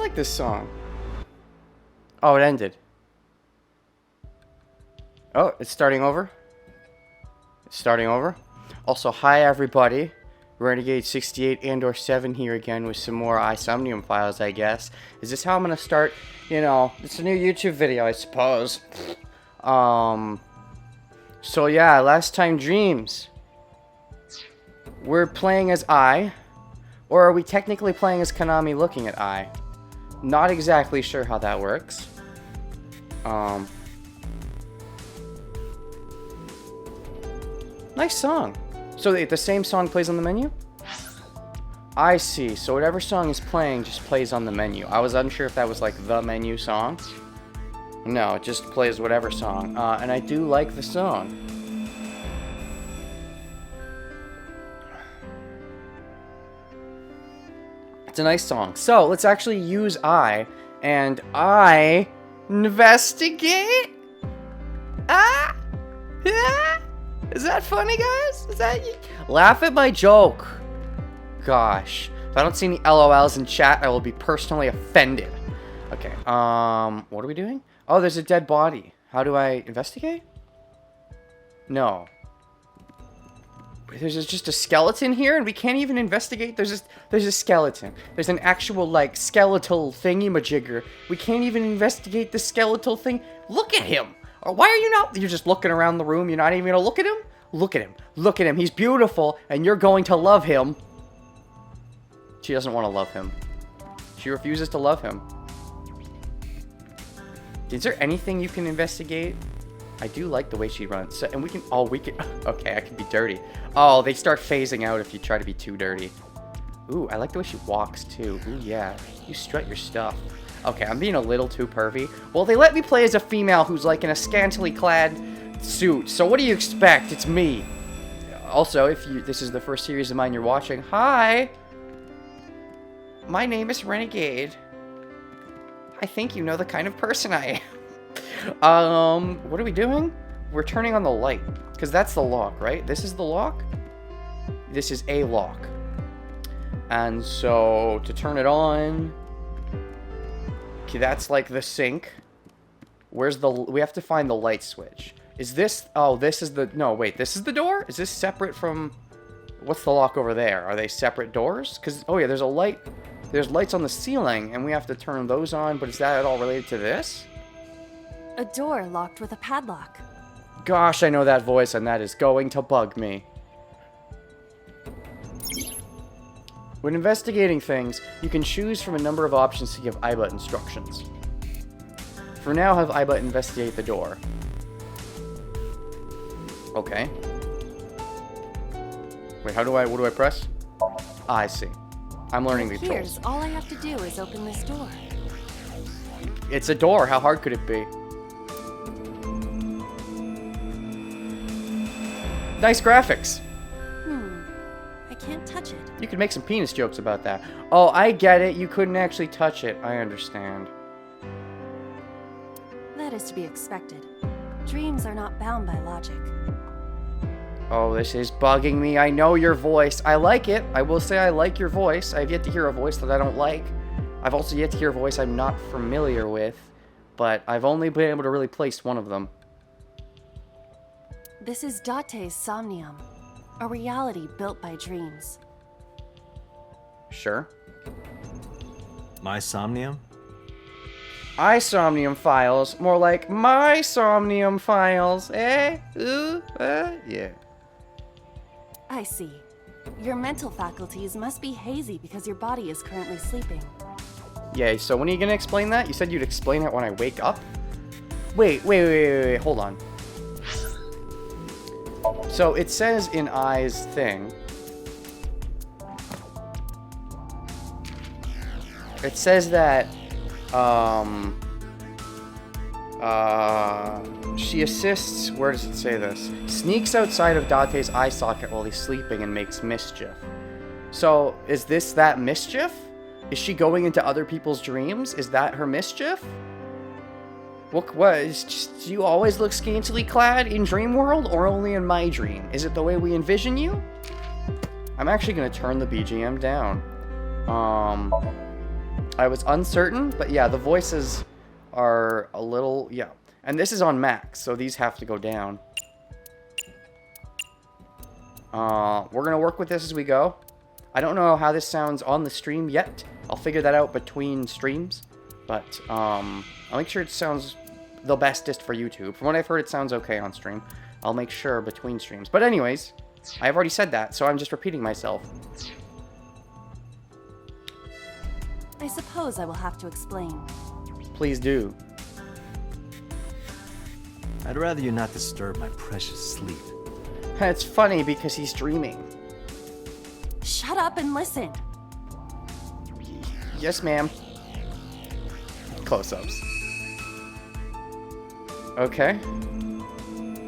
like this song. Oh, it ended. Oh, it's starting over. It's starting over. Also, hi everybody. Renegade 68 and or 7 here again with some more Somnium files, I guess. Is this how I'm gonna start? You know, it's a new YouTube video, I suppose. So yeah, last time dreams. We're playing as I. Or are we technically playing as Konami looking at I? Not exactly sure how that works. Nice song. So the same song plays on the menu? I see. So whatever song is playing just plays on the menu. I was unsure if that was like the menu song. No, it just plays whatever song. And I do like the song. It's a nice song. So let's actually use I and I investigate. Ah! Ah! Is that funny, guys? Is that laugh at my joke? Gosh, if I don't see any LOLs in chat, I will be personally offended. Okay. What are we doing? Oh, there's a dead body. How do I investigate? No. There's just a skeleton here, and we can't even investigate. There's a skeleton. There's an actual like skeletal thingy-majigger. We can't even investigate the skeletal thing. Look at him. Why are you not? You're just looking around the room. You're not even gonna look at him. Look at him. Look at him. He's beautiful, and you're going to love him. She doesn't want to love him. She refuses to love him. Is there anything you can investigate? I do like the way she runs. So, and we can... Oh, we can... Okay, I can be dirty. Oh, they start phasing out if you try to be too dirty. Ooh, I like the way she walks, too. Ooh, yeah. You strut your stuff. Okay, I'm being a little too pervy. Well, they let me play as a female who's, like, in a scantily clad suit. So what do you expect? It's me. Also, if this is the first series of mine you're watching, hi! My name is Renegade. I think you know the kind of person I am. What are we doing? We're turning on the light. Because that's the lock, right? This is the lock? This is a lock. And so, to turn it on... Okay, that's like the sink. Where's the... We have to find the light switch. Is this... Oh, this is the... No, wait, this is the door? Is this separate from... What's the lock over there? Are they separate doors? Because... Oh yeah, there's a light... There's lights on the ceiling, and we have to turn those on, but is that at all related to this? A door locked with a padlock. Gosh, I know that voice, and that is going to bug me. When investigating things, you can choose from a number of options to give Aiba instructions. For now, have Aiba investigate the door. Okay. Wait, what do I press? Ah, I see. I'm learning the controls. All I have to do is open this door. It's a door. How hard could it be? Nice graphics. I can't touch it. You could make some penis jokes about that. Oh, I get it. You couldn't actually touch it. I understand. That is to be expected. Dreams are not bound by logic. Oh, this is bugging me. I know your voice. I like it. I will say I like your voice. I've yet to hear a voice that I don't like. I've also yet to hear a voice I'm not familiar with. But I've only been able to really place one of them. This is Date's Somnium. A reality built by dreams. Sure. My Somnium? Somnium files. More like my Somnium files. Eh? Ooh? Yeah. I see. Your mental faculties must be hazy because your body is currently sleeping. Yeah, so when are you gonna explain that? You said you'd explain it when I wake up? Wait, hold on. So it says in I's thing... It says that, she assists, where does it say this? Sneaks outside of Date's eye socket while he's sleeping and makes mischief. So, is this that mischief? Is she going into other people's dreams? Is that her mischief? What is just, do you always look scantily clad in Dream World or only in my dream? Is it the way we envision you? I'm actually gonna turn the BGM down. I was uncertain, but yeah, the voices are a little, yeah. And this is on max, so these have to go down. We're gonna work with this as we go. I don't know how this sounds on the stream yet. I'll figure that out between streams. But, I'll make sure it sounds the bestest for YouTube. From what I've heard, it sounds okay on stream. I'll make sure between streams. But anyways, I've already said that, so I'm just repeating myself. I suppose I will have to explain. Please do. I'd rather you not disturb my precious sleep. It's funny because he's dreaming. Shut up and listen. Yes, ma'am. Close-ups. Okay.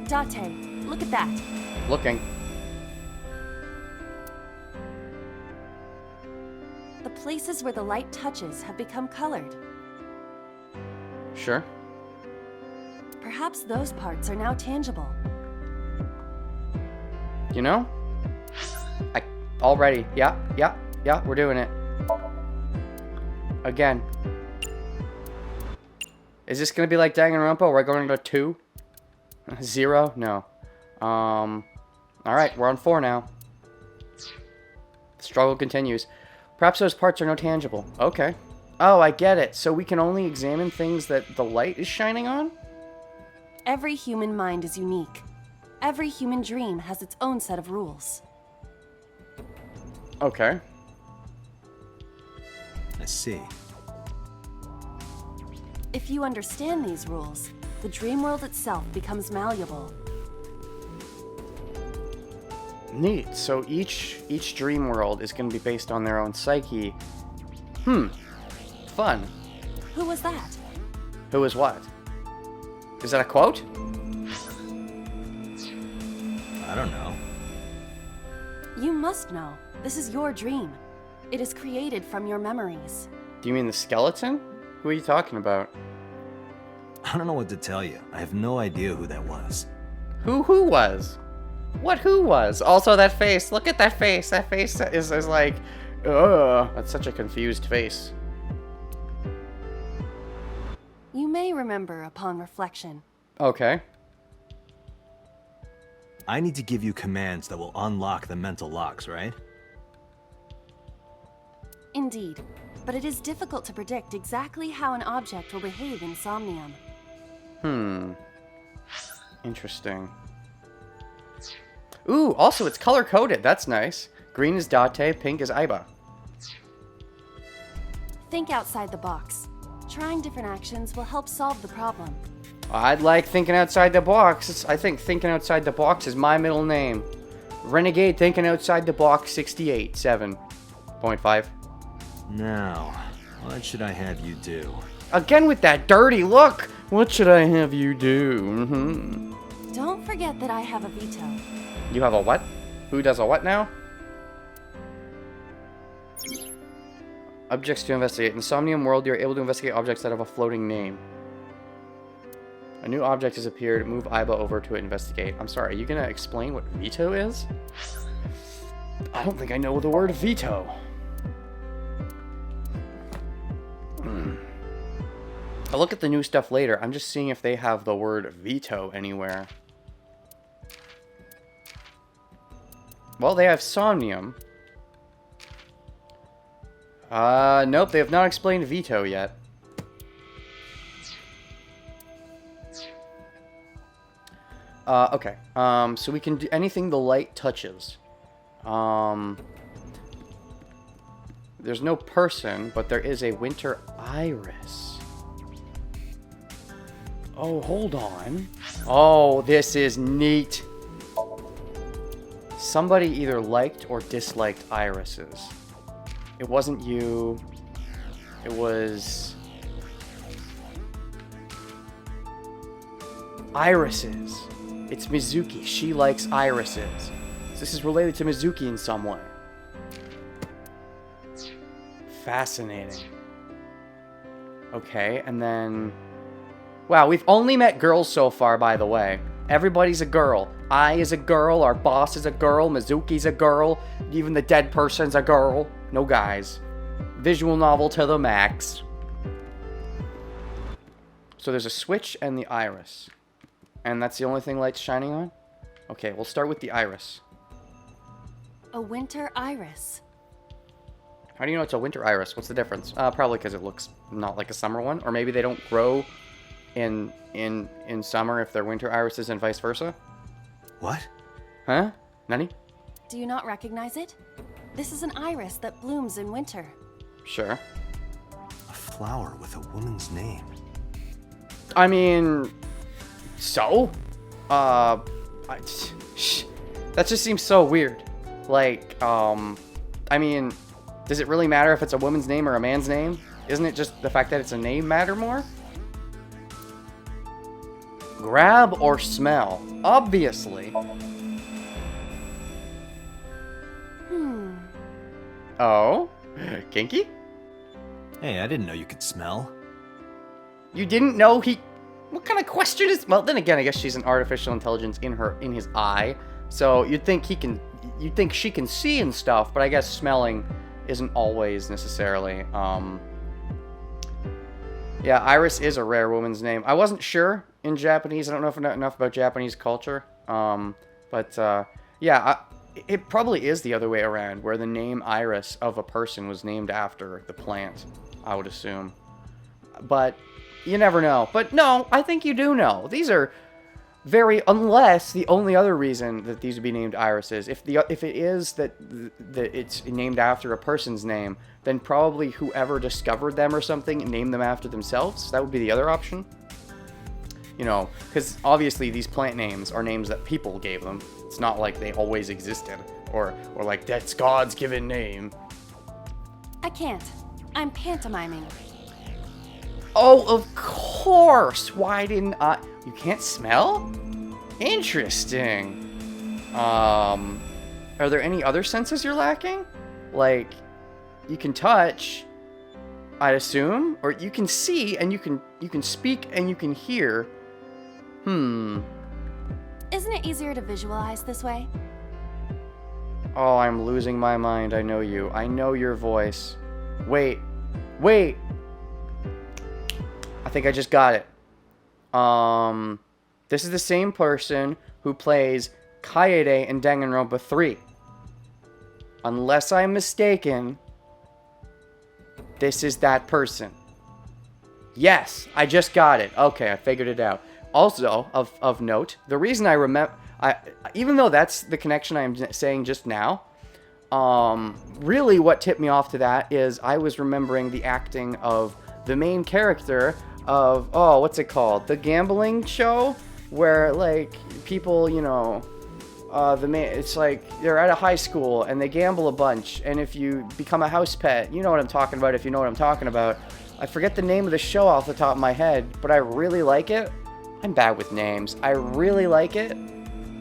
Date, look at that. Looking. The places where the light touches have become colored. Sure. Perhaps those parts are now tangible. You know? Already. Yeah, we're doing it. Again. Is this gonna be like Danganronpa? We're going to 2? 0? No. Alright, we're on 4 now. The struggle continues. Perhaps those parts are no tangible. Okay. Oh, I get it. So we can only examine things that the light is shining on? Every human mind is unique. Every human dream has its own set of rules. Okay. I see. If you understand these rules, the dream world itself becomes malleable. Neat. So each dream world is going to be based on their own psyche. Fun. Who was that? Who is what? Is that a quote? I don't know. You must know. This is your dream. It is created from your memories. Do you mean the skeleton? Who are you talking about? I don't know what to tell you. I have no idea who that was. Who was? What who was? Also that face. Look at that face. That face is like, ugh. That's such a confused face. You may remember upon reflection. Okay. I need to give you commands that will unlock the mental locks, right? Indeed, but it is difficult to predict exactly how an object will behave in Somnium. Interesting. Ooh, also it's color-coded. That's nice. Green is Date, pink is Aiba. Think outside the box. Trying different actions will help solve the problem. I'd like thinking outside the box. I think thinking outside the box is my middle name. Renegade thinking outside the box 68, 7.5. Now, what should I have you do? Again with that dirty look. What should I have you do? Don't forget that I have a veto. You have a what? Who does a what now? Objects to investigate. In the Somnium world, you're able to investigate objects that have a floating name. A new object has appeared. Move Aiba over to investigate. I'm sorry, are you going to explain what veto is? I don't think I know the word veto. I'll look at the new stuff later. I'm just seeing if they have the word veto anywhere. Well, they have Somnium. Nope, they have not explained veto yet. Okay. So we can do anything the light touches. There's no person, but there is a winter iris. Oh, hold on. Oh, this is neat. Somebody either liked or disliked irises. It wasn't you. It was... irises. It's Mizuki. She likes irises. So this is related to Mizuki in some way. Fascinating. Okay, and then... Wow, we've only met girls so far, by the way. Everybody's a girl. I is a girl, our boss is a girl, Mizuki's a girl, even the dead person's a girl. No guys. Visual novel to the max. So there's a switch and the iris. And that's the only thing light's shining on? Okay, we'll start with the iris. A winter iris. How do you know it's a winter iris? What's the difference? Probably because it looks not like a summer one. Or maybe they don't grow in summer if they're winter irises and vice versa. What? Huh? Nani? Do you not recognize it? This is an iris that blooms in winter. Sure. A flower with a woman's name. I mean, so? That just seems so weird. Like, I mean, does it really matter if it's a woman's name or a man's name? Isn't it just the fact that it's a name matter more? Grab or smell? Obviously. Oh? Kinky? Hey, I didn't know you could smell. You didn't know he... What kind of question is... Well, then again, I guess she's an artificial intelligence in his eye. So you'd think she can see and stuff, but I guess smelling isn't always necessarily. Yeah, Iris is a rare woman's name. I wasn't sure in Japanese. I don't know enough about Japanese culture. Yeah, it probably is the other way around, where the name Iris of a person was named after the plant, I would assume. But you never know. But no, I think you do know. These are unless the only other reason that these would be named irises, if it is that it's named after a person's name, then probably whoever discovered them or something named them after themselves. That would be the other option. You know, because obviously these plant names are names that people gave them. It's not like they always existed, or like that's God's given name. I can't. I'm pantomiming. Oh, of course. Why didn't I? You can't smell? Interesting. Are there any other senses you're lacking? Like, you can touch, I'd assume, or you can see and you can speak and you can hear. Isn't it easier to visualize this way? Oh, I'm losing my mind. I know you. I know your voice. Wait. I think I just got it. This is the same person who plays Kaede in Danganronpa 3. Unless I'm mistaken, this is that person. Yes, I just got it. Okay, I figured it out. Also, of note, the reason I remember... even though that's the connection I'm saying just now, really what tipped me off to that is I was remembering the acting of the main character of... Oh, what's it called? The gambling show? Where, like, people, you know... it's like they're at a high school and they gamble a bunch, and if you become a house pet, you know what I'm talking about if you know what I'm talking about. I forget the name of the show off the top of my head, but I really like it. I'm bad with names. I really like it,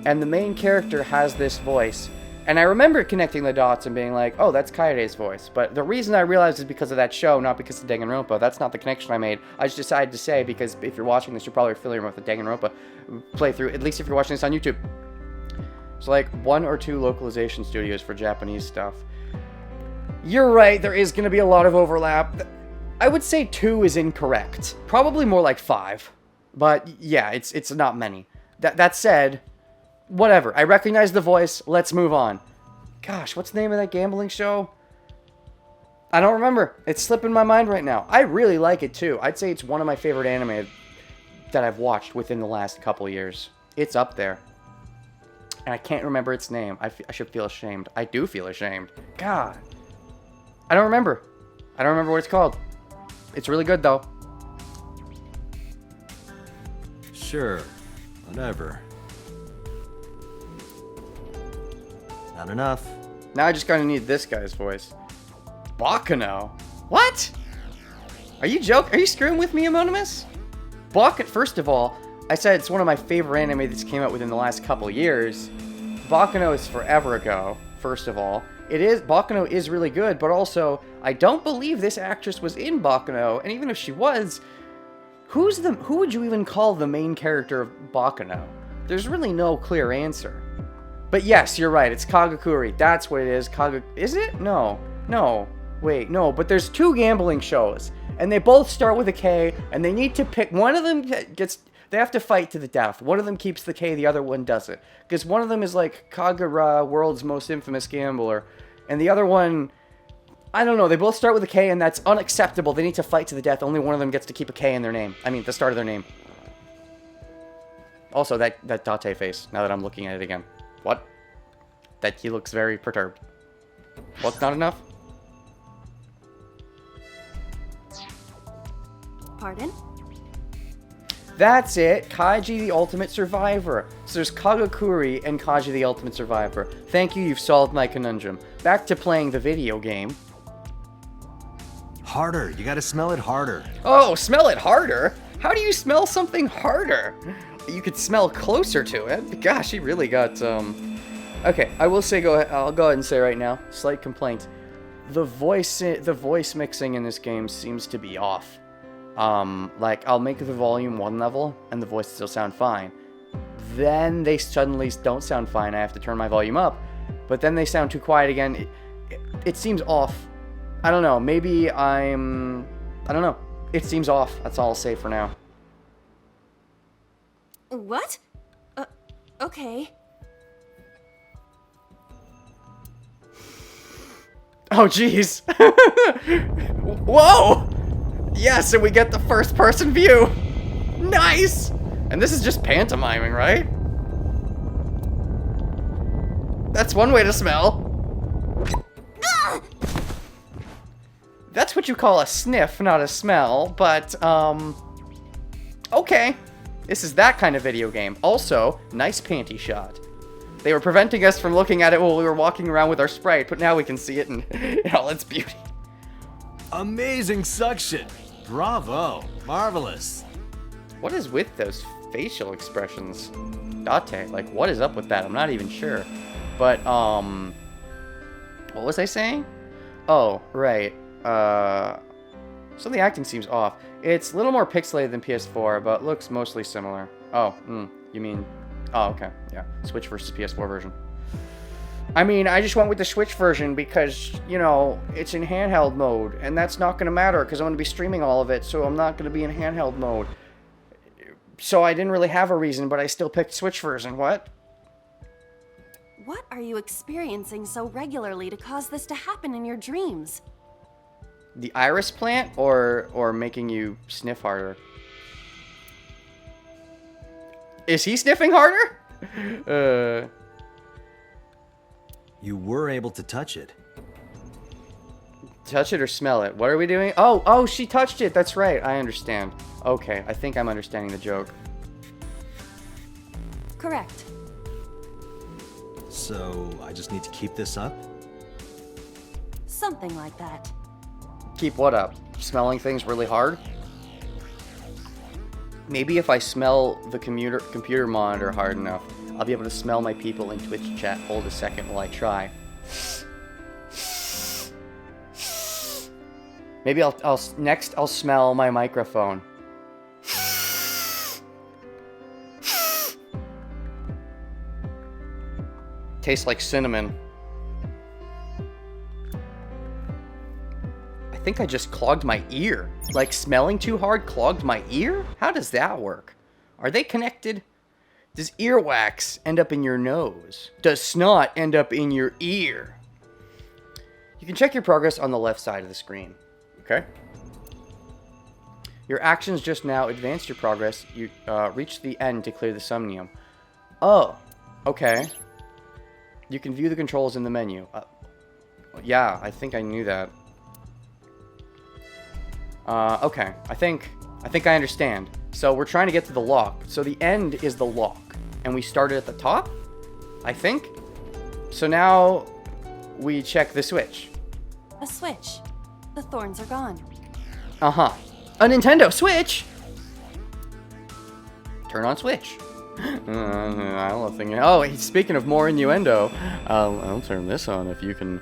and the main character has this voice, and I remember connecting the dots and being like, oh, that's Kaede's voice, but the reason I realized is because of that show, not because of Danganronpa. That's not the connection I made. I just decided to say, because if you're watching this, you're probably familiar with the Danganronpa playthrough, at least if you're watching this on YouTube. It's like 1 or 2 localization studios for Japanese stuff. You're right, there is going to be a lot of overlap. I would say 2 is incorrect. Probably more like 5. But yeah, it's not many. That said, whatever. I recognize the voice. Let's move on. Gosh, what's the name of that gambling show? I don't remember. It's slipping my mind right now. I really like it too. I'd say it's one of my favorite anime that I've watched within the last couple years. It's up there. And I can't remember its name. I should feel ashamed. I do feel ashamed. God. I don't remember. I don't remember what it's called. It's really good, though. Sure. Whatever. Not enough. Now I just kind of need this guy's voice. Bakano? What? Are you joking? Are you screwing with me, Anonymous? First of all, I said it's one of my favorite anime that's came out within the last couple years. Bakano is forever ago, first of all. Bakano is really good, but also, I don't believe this actress was in Bakano, and even if she was, who would you even call the main character of Bakano? There's really no clear answer. But yes, you're right, it's Kagakuri. That's what it is. Is it? No. Wait, no, but there's 2 gambling shows, and they both start with a K, and they need to pick. One of them gets. They have to fight to the death. One of them keeps the K, the other one doesn't. Because one of them is like Kagura, world's most infamous gambler, and the other one, I don't know. They both start with a K, and that's unacceptable. They need to fight to the death. Only one of them gets to keep a K in their name. I mean, the start of their name. Also, that Date face. Now that I'm looking at it again, what? That he looks very perturbed. What's not enough? Pardon? That's it. Kaiji the Ultimate Survivor. So there's Kagakuri and Kaiji the Ultimate Survivor. Thank you, you've solved my conundrum. Back to playing the video game. Harder. You gotta smell it harder. Oh, smell it harder? How do you smell something harder? You could smell closer to it. Gosh, he really got, Okay, I will say, I'll go ahead and say right now, slight complaint. The voice mixing in this game seems to be off. Like, I'll make the volume 1 level, and the voices still sound fine. Then they suddenly don't sound fine, I have to turn my volume up. But then they sound too quiet again. It seems off. I don't know, maybe I don't know. It seems off, that's all I'll say for now. What? Okay. Oh, jeez. Whoa! Yes, and we get the first-person view. Nice! And this is just pantomiming, right? That's one way to smell. That's what you call a sniff, not a smell, but, okay. This is that kind of video game. Also, nice panty shot. They were preventing us from looking at it while we were walking around with our Sprite, but now we can see it in all its beauty. Amazing suction. Bravo. Marvelous. What is with those facial expressions? Date, like, what is up with that? I'm not even sure. But, what was I saying? Oh, right. So the acting seems off. It's a little more pixelated than PS4, but looks mostly similar. Oh, you mean... Oh, okay, yeah. Switch versus PS4 version. I mean, I just went with the Switch version because, you know, it's in handheld mode, and that's not going to matter because I'm going to be streaming all of it, so I'm not going to be in handheld mode. So I didn't really have a reason, but I still picked Switch version. What? What are you experiencing so regularly to cause this to happen in your dreams? The iris plant or making you sniff harder? Is he sniffing harder? You were able to touch it. Touch it or smell it? What are we doing? Oh, she touched it. That's right. I understand. Okay, I think I'm understanding the joke. Correct. So, I just need to keep this up? Something like that. Keep what up? Smelling things really hard? Maybe if I smell the computer monitor hard enough, I'll be able to smell my people in Twitch chat. Hold a second while I try. Maybe next I'll smell my microphone. Tastes like cinnamon. I think I just clogged my ear. Like, smelling too hard clogged my ear? How does that work? Are they connected? Does earwax end up in your nose? Does snot end up in your ear? You can check your progress on the left side of the screen. Okay? Your actions just now advanced your progress. You reached the end to clear the Somnium. Oh, okay. You can view the controls in the menu. Yeah, I think I knew that. Okay. I think I understand. So we're trying to get to the lock. So the end is the lock. And we started at the top? I think? So now we check the switch. A switch. The thorns are gone. Uh-huh. A Nintendo Switch? Turn on Switch. I don't think... Oh, speaking of more innuendo, I'll turn this on if you can...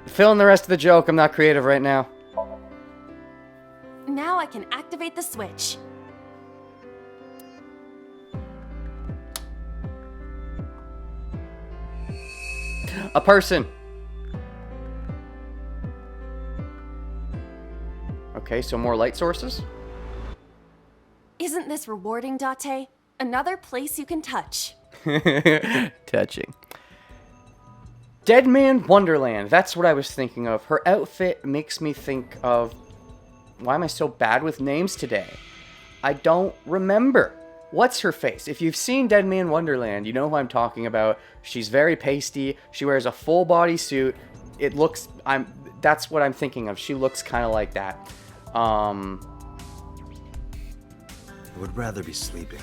Fill in the rest of the joke. I'm not creative right now. Now I can activate the switch. A person. Okay, so more light sources. Isn't this rewarding, Date? Another place you can touch. Touching. Dead Man Wonderland. That's what I was thinking of. Her outfit makes me think of... Why am I so bad with names today? I don't remember. What's her face? If you've seen Dead Man Wonderland, you know who I'm talking about. She's very pasty. She wears a full body suit. It looks... That's what I'm thinking of. She looks kind of like that. I would rather be sleeping.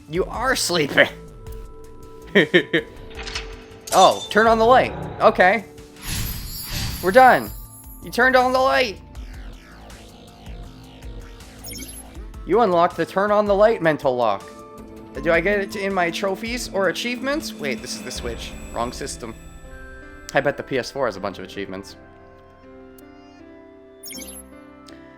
You are sleeping. Oh, turn on the light. Okay. We're done. You turned on the light. You unlocked the turn on the light mental lock. Do I get it in my trophies or achievements? Wait, this is the Switch. Wrong system. I bet the PS4 has a bunch of achievements.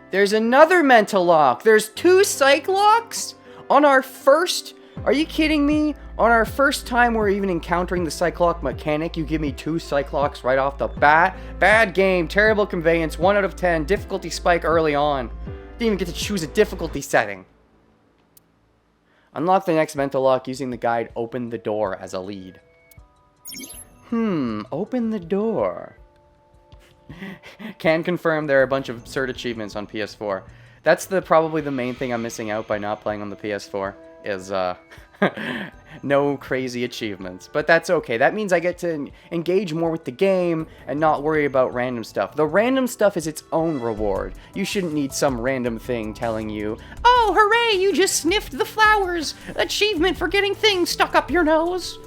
There's another mental lock. There's 2 psych locks on our first... Are you kidding me? On our first time we're even encountering the psych lock mechanic, you give me 2 psych locks right off the bat? Bad game, terrible conveyance, 1 out of 10, difficulty spike early on. Didn't even get to choose a difficulty setting. Unlock the next mental lock using the guide Open the Door as a lead. Open the door. Can confirm there are a bunch of cert achievements on PS4. That's probably the main thing I'm missing out by not playing on the PS4 is no crazy achievements. But that's okay. That means I get to engage more with the game and not worry about random stuff. The random stuff is its own reward. You shouldn't need some random thing telling you, "Oh, hooray, you just sniffed the flowers. Achievement for getting things stuck up your nose."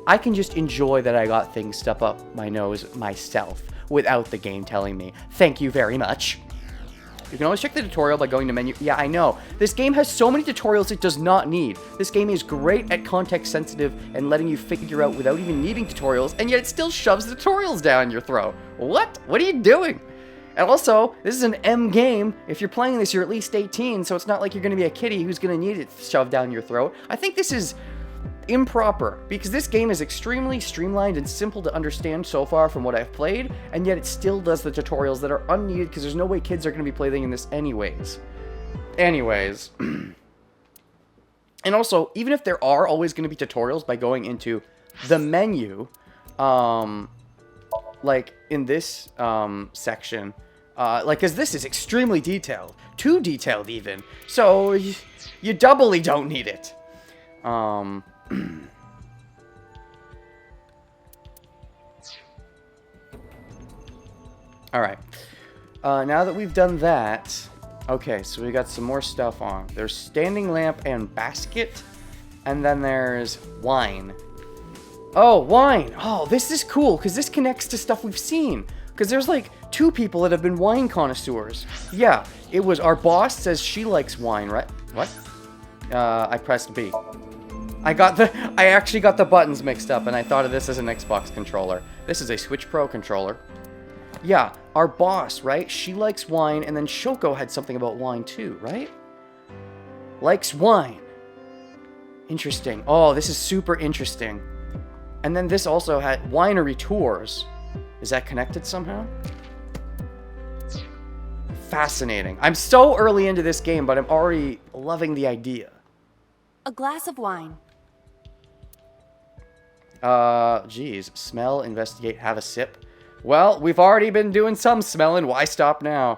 I can just enjoy that I got things stuck up my nose myself without the game telling me, "Thank you very much." You can always check the tutorial by going to menu. Yeah, I know. This game has so many tutorials it does not need. This game is great at context sensitive and letting you figure out without even needing tutorials, and yet it still shoves the tutorials down your throat. What? What are you doing? And also, this is an M game. If you're playing this, you're at least 18, so it's not like you're going to be a kiddie who's going to need it shoved down your throat. I think this is improper, because this game is extremely streamlined and simple to understand so far from what I've played, and yet it still does the tutorials that are unneeded because there's no way kids are going to be playing this anyways. And also, even if there are always going to be tutorials by going into the menu, like in this section, because this is extremely detailed, too detailed even, so you doubly don't need it. Alright. Now that we've done that... Okay, so we got some more stuff on. There's standing lamp and basket. And then there's wine. Oh, wine! Oh, this is cool, because this connects to stuff we've seen. Because there's like 2 people that have been wine connoisseurs. Yeah, it was our boss says she likes wine, right? What? I pressed B. I actually got the buttons mixed up, and I thought of this as an Xbox controller. This is a Switch Pro controller. Yeah, our boss, right? She likes wine, and then Shoko had something about wine too, right? Likes wine. Interesting. Oh, this is super interesting. And then this also had winery tours. Is that connected somehow? Fascinating. I'm so early into this game, but I'm already loving the idea. A glass of wine. Geez. Smell, investigate, have a sip. Well, we've already been doing some smelling. Why stop now?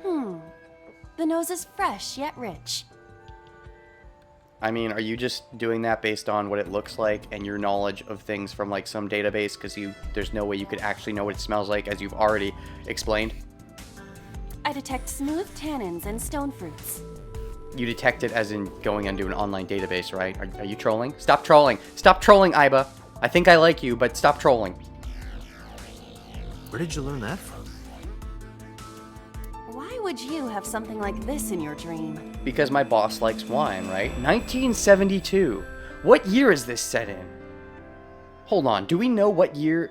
The nose is fresh, yet rich. I mean, are you just doing that based on what it looks like and your knowledge of things from, like, some database? Because there's no way you could actually know what it smells like, as you've already explained. I detect smooth tannins and stone fruits. You detect it as in going into an online database, right? Are you trolling? Stop trolling. Stop trolling, Iba. I think I like you, but stop trolling. Where did you learn that from? Why would you have something like this in your dream? Because my boss likes wine, right? 1972. What year is this set in? Hold on. Do we know what year?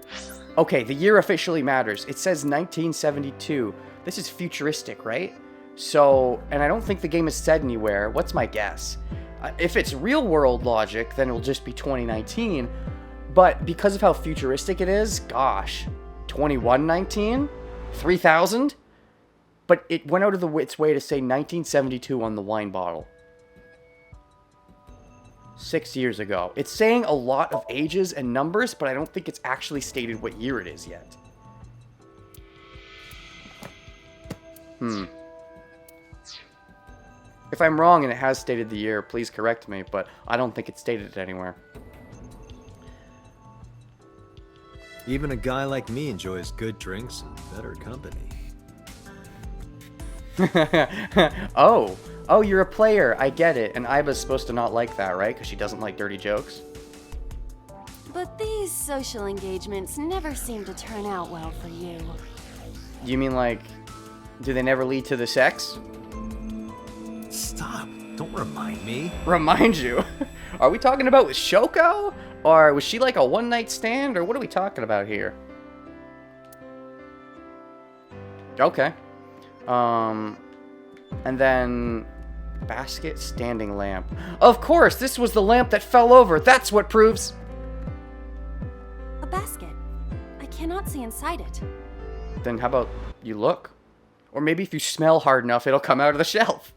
Okay, the year officially matters. It says 1972. This is futuristic, right? So, and I don't think the game is set anywhere. What's my guess? If it's real world logic, then it'll just be 2019. But because of how futuristic it is, gosh, 2119? 3000? But it went out of its way to say 1972 on the wine bottle. 6 years ago. It's saying a lot of ages and numbers, but I don't think it's actually stated what year it is yet. If I'm wrong and it has stated the year, please correct me, but I don't think it's stated it anywhere. Even a guy like me enjoys good drinks and better company. Oh, you're a player. I get it. And Iba's supposed to not like that, right? Because she doesn't like dirty jokes. But these social engagements never seem to turn out well for you. You mean like, do they never lead to the sex? Stop. Don't remind me. Remind you? Are we talking about with Shoko? Or was she like a one-night stand? Or what are we talking about here? Okay. And then... basket standing lamp. Of course, this was the lamp that fell over. That's what proves... A basket. I cannot see inside it. Then how about you look? Or maybe if you smell hard enough, it'll come out of the shelf.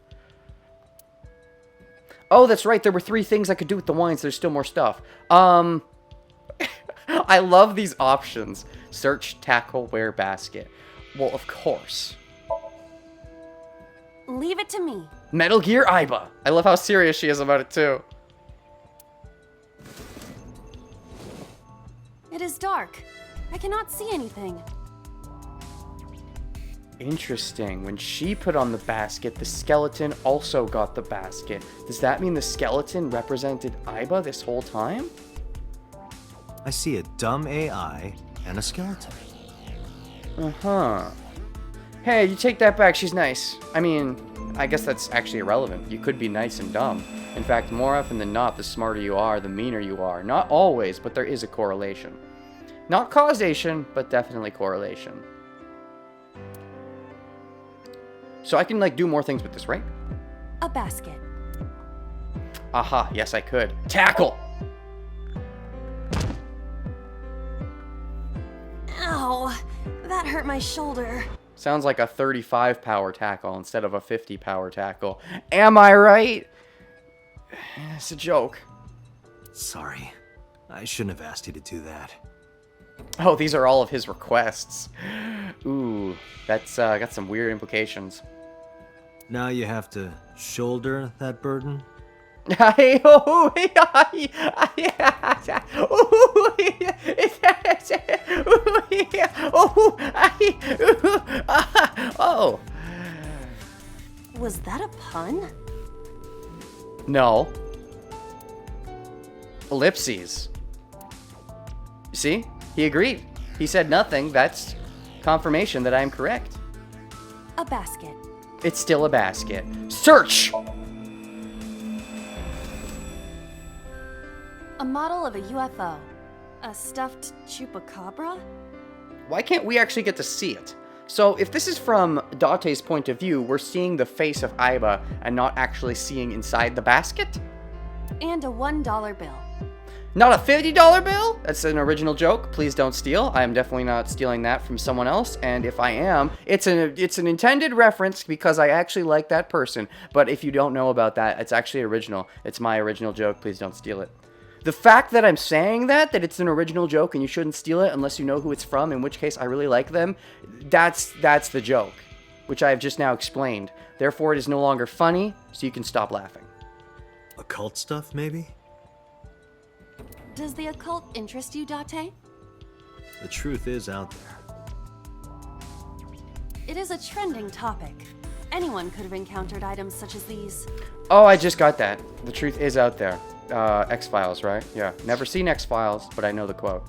Oh, that's right. There were 3 things I could do with the wines. There's still more stuff. I love these options. Search, tackle, wear, basket. Well, of course. Leave it to me. Metal Gear Iba. I love how serious she is about it, too. It is dark. I cannot see anything. Interesting. When she put on the basket, the skeleton also got the basket. Does that mean the skeleton represented Iba this whole time? I see a dumb AI and a skeleton. Uh-huh. Hey, you take that back. She's nice. I mean, I guess that's actually irrelevant. You could be nice and dumb. In fact, more often than not, the smarter you are, the meaner you are. Not always, but there is a correlation. Not causation, but definitely correlation. So I can, like, do more things with this, right? A basket. Aha, yes I could. Tackle! Ow, that hurt my shoulder. Sounds like a 35 power tackle instead of a 50 power tackle. Am I right? It's a joke. Sorry. I shouldn't have asked you to do that. Oh, these are all of his requests. Ooh, that's got some weird implications. Now you have to shoulder that burden? Oh. Was that a pun? No. Ellipses. You see? He agreed. He said nothing. That's confirmation that I'm correct. A basket. It's still a basket. Search! A model of a UFO. A stuffed chupacabra? Why can't we actually get to see it? So if this is from Date's point of view, we're seeing the face of Iba and not actually seeing inside the basket? And a $1 bill. Not a $50 bill? That's an original joke. Please don't steal. I am definitely not stealing that from someone else. And if I am, it's an intended reference because I actually like that person. But if you don't know about that, it's actually original. It's my original joke. Please don't steal it. The fact that I'm saying that it's an original joke and you shouldn't steal it unless you know who it's from, in which case I really like them, that's the joke, which I have just now explained. Therefore, it is no longer funny, so you can stop laughing. Occult stuff, maybe? Does the occult interest you, Date? The truth is out there. It is a trending topic. Anyone could have encountered items such as these. Oh, I just got that. The truth is out there. X-Files, right? Yeah. Never seen X-Files, but I know the quote.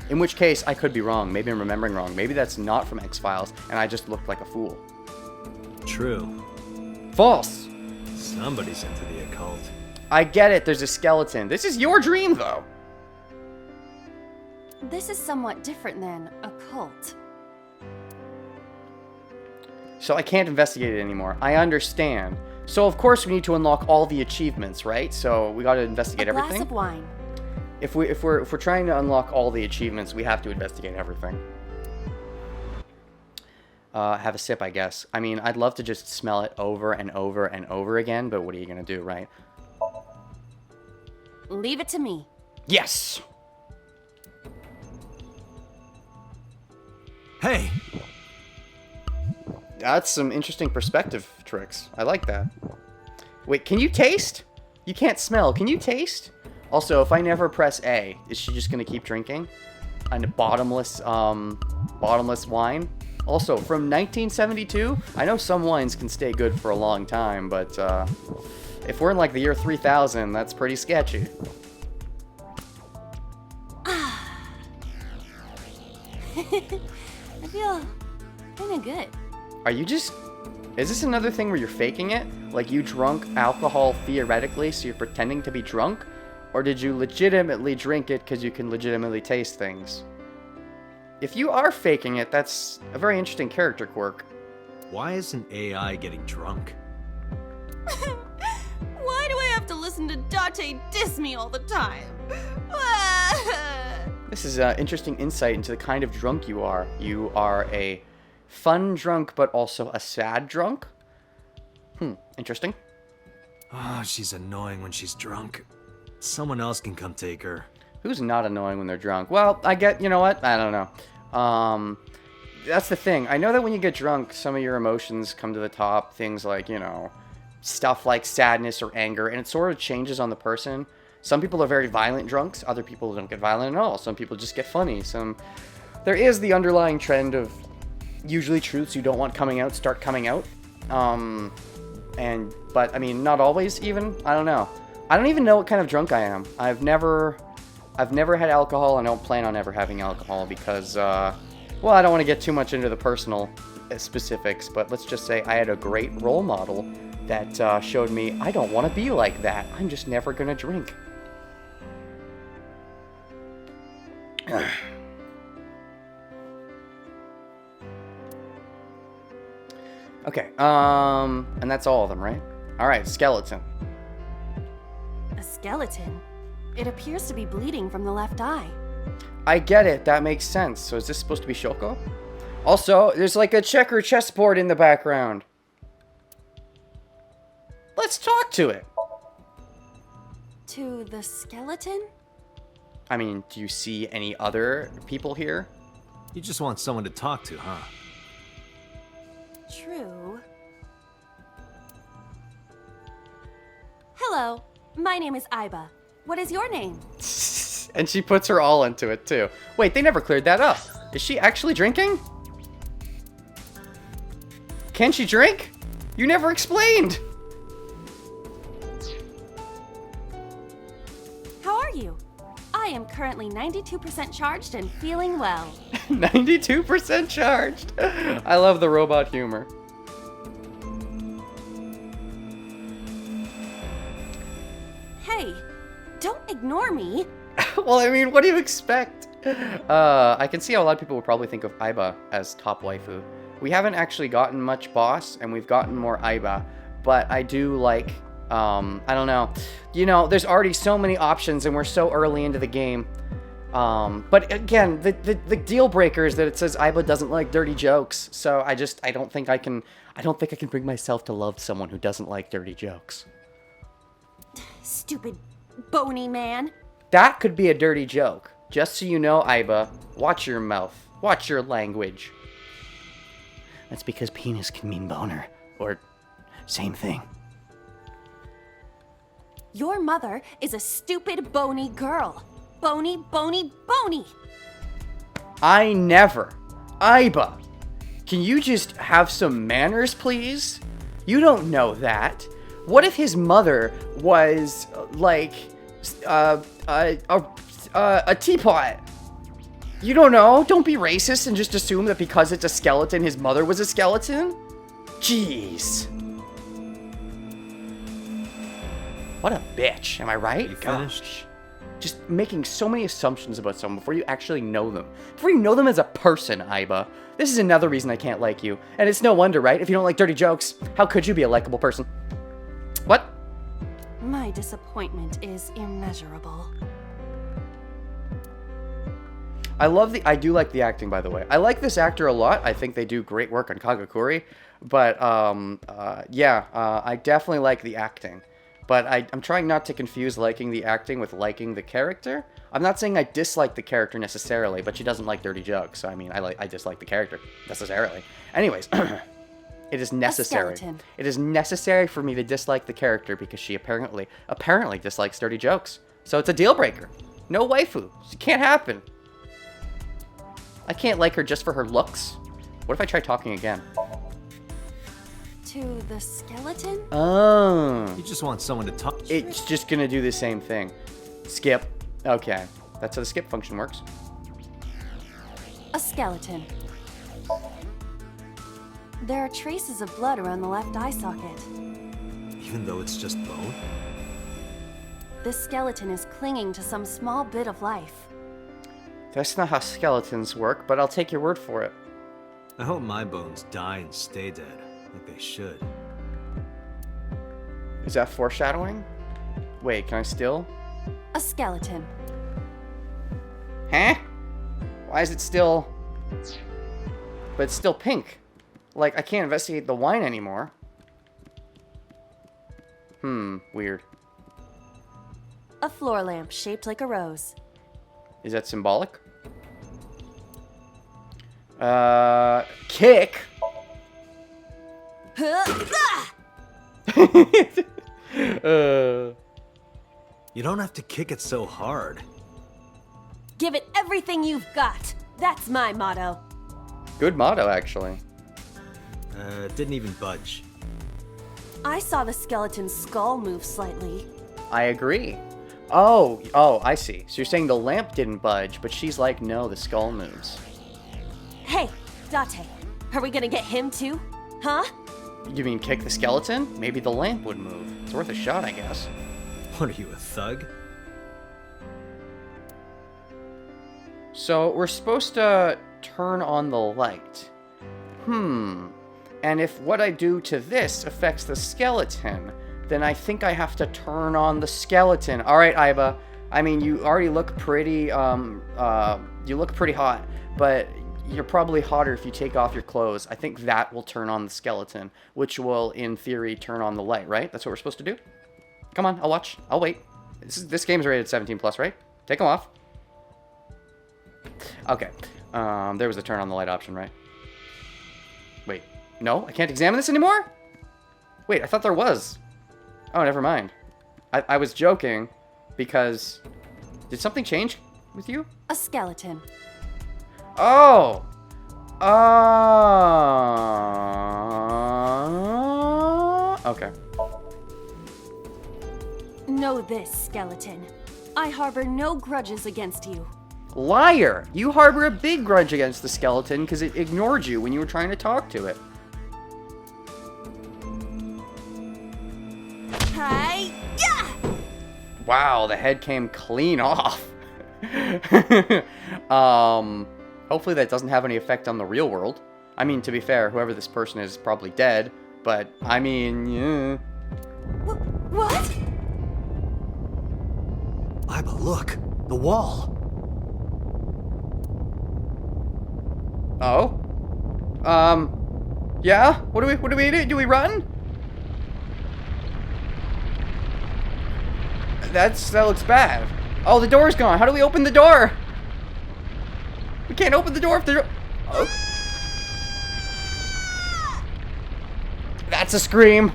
In which case, I could be wrong. Maybe I'm remembering wrong. Maybe that's not from X-Files, and I just looked like a fool. True. False! Somebody's into the occult. I get it. There's a skeleton. This is your dream, though. This is somewhat different than occult. So I can't investigate it anymore. I understand. So, of course, we need to unlock all the achievements, right? So we gotta investigate A glass everything. of wine. If we're trying to unlock all the achievements, we have to investigate everything. Have a sip, I guess. I mean, I'd love to just smell it over and over and over again, but what are you gonna do, right? Leave it to me. Yes! Hey! That's some interesting perspective tricks. I like that. Wait, can you taste? You can't smell. Can you taste? Also, if I never press A, is she just gonna keep drinking? A bottomless wine? Also, from 1972, I know some wines can stay good for a long time, but if we're in like the year 3000, that's pretty sketchy. I feel kinda good. Are you just... Is this another thing where you're faking it? Like you drunk alcohol theoretically, so you're pretending to be drunk? Or did you legitimately drink it because you can legitimately taste things? If you are faking it, that's a very interesting character quirk. Why isn't AI getting drunk? Why do I have to listen to Date diss me all the time? This is interesting insight into the kind of drunk you are. You are a fun drunk, but also a sad drunk? Interesting. Oh, she's annoying when she's drunk. Someone else can come take her. Who's not annoying when they're drunk? Well, you know what? I don't know. That's the thing. I know that when you get drunk, some of your emotions come to the top. Things like, you know, stuff like sadness or anger, and it sort of changes on the person. Some people are very violent drunks. Other people don't get violent at all. Some people just get funny. There is the underlying trend of usually truths you don't want coming out start coming out. But I mean, not always even. I don't know. I don't even know what kind of drunk I am. I've never had alcohol, and I don't plan on ever having alcohol because, well, I don't want to get too much into the personal specifics, but let's just say I had a great role model that showed me I don't want to be like that. I'm just never going to drink. Okay, and that's all of them, right? All right, skeleton. A skeleton? It appears to be bleeding from the left eye. I get it, that makes sense. So is this supposed to be Shoko? Also, there's like a checker chessboard in the background. Let's talk to it. To the skeleton? I mean, do you see any other people here? You just want someone to talk to, huh? True. Hello, my name is Aiba. What is your name? And she puts her all into it, too. Wait, they never cleared that up. Is she actually drinking? Can she drink? You never explained. How are you? I am currently 92% charged and feeling well. 92% charged. I love the robot humor. Hey, don't ignore me. Well, I mean, what do you expect? I can see how a lot of people would probably think of Aiba as top waifu. We haven't actually gotten much boss, and we've gotten more Aiba, but I do like, I don't know. You know, there's already so many options, and we're so early into the game. But again, the deal breaker is that it says Aiba doesn't like dirty jokes, so I don't think I can bring myself to love someone who doesn't like dirty jokes. Stupid bony man. That could be a dirty joke. Just so you know, Aiba, watch your mouth. Watch your language. That's because penis can mean boner. Or same thing. Your mother is a stupid bony girl. Bony, bony, bony. I never. Aiba, can you just have some manners, please? You don't know that. What if his mother was, like, a teapot? You don't know. Don't be racist and just assume that because it's a skeleton, his mother was a skeleton. Jeez. What a bitch. Am I right? You finished? Gosh. Just making so many assumptions about someone before you actually know them. Before you know them as a person, Aiba. This is another reason I can't like you. And it's no wonder, right? If you don't like dirty jokes, how could you be a likable person? What? My disappointment is immeasurable. I do like the acting, by the way. I like this actor a lot. I think they do great work on Kagakuri. But, I definitely like the acting. But I'm trying not to confuse liking the acting with liking the character. I'm not saying I dislike the character necessarily, but she doesn't like dirty jokes. So, I mean, I dislike the character necessarily. Anyways, it is necessary. It is necessary for me to dislike the character because she apparently dislikes dirty jokes. So it's a deal breaker. No waifu. It can't happen. I can't like her just for her looks. What if I try talking again? To the skeleton? Oh. You just want someone to talk. It's just gonna do the same thing. Skip. Okay. That's how the skip function works. A skeleton. There are traces of blood around the left eye socket. Even though it's just bone? This skeleton is clinging to some small bit of life. That's not how skeletons work, but I'll take your word for it. I hope my bones die and stay dead, like they should. Is that foreshadowing? Wait, can I still? A skeleton. Huh? Why is it still... But it's still pink. Like, I can't investigate the wine anymore. Weird. A floor lamp shaped like a rose. Is that symbolic? Kick? You don't have to kick it so hard. Give it everything you've got. That's my motto. Good motto, actually. Didn't even budge. I saw the skeleton's skull move slightly. I agree. Oh, I see. So you're saying the lamp didn't budge, but she's like, no, the skull moves. Hey, Date, are we gonna get him too? Huh? You mean kick the skeleton? Maybe the lamp would move. It's worth a shot, I guess. What are you, a thug? So we're supposed to turn on the light. And if what I do to this affects the skeleton, then I think I have to turn on the skeleton. All right, Aiba. I mean, you already look pretty, you look pretty hot, but you're probably hotter if you take off your clothes. I think that will turn on the skeleton, which will, in theory, turn on the light, right? That's what we're supposed to do? Come on, I'll watch. I'll wait. This game's rated 17 plus, right? Take them off. Okay. There was a turn on the light option, right? Wait. No? I can't examine this anymore? Wait, I thought there was. Oh, never mind. I was joking because... Did something change with you? A skeleton. Oh! Okay. Know this, skeleton. I harbor no grudges against you. Liar! You harbor a big grudge against the skeleton because it ignored you when you were trying to talk to it. Hi! Yeah! Wow, the head came clean off. Hopefully that doesn't have any effect on the real world. I mean, to be fair, whoever this person is probably dead, but, I mean, yeah. What? Aiba, look! The wall! Oh? Yeah? What do we do? Do we run? That looks bad. Oh, the door's gone. How do we open the door? We can't open the door if the door... Oh. That's a scream.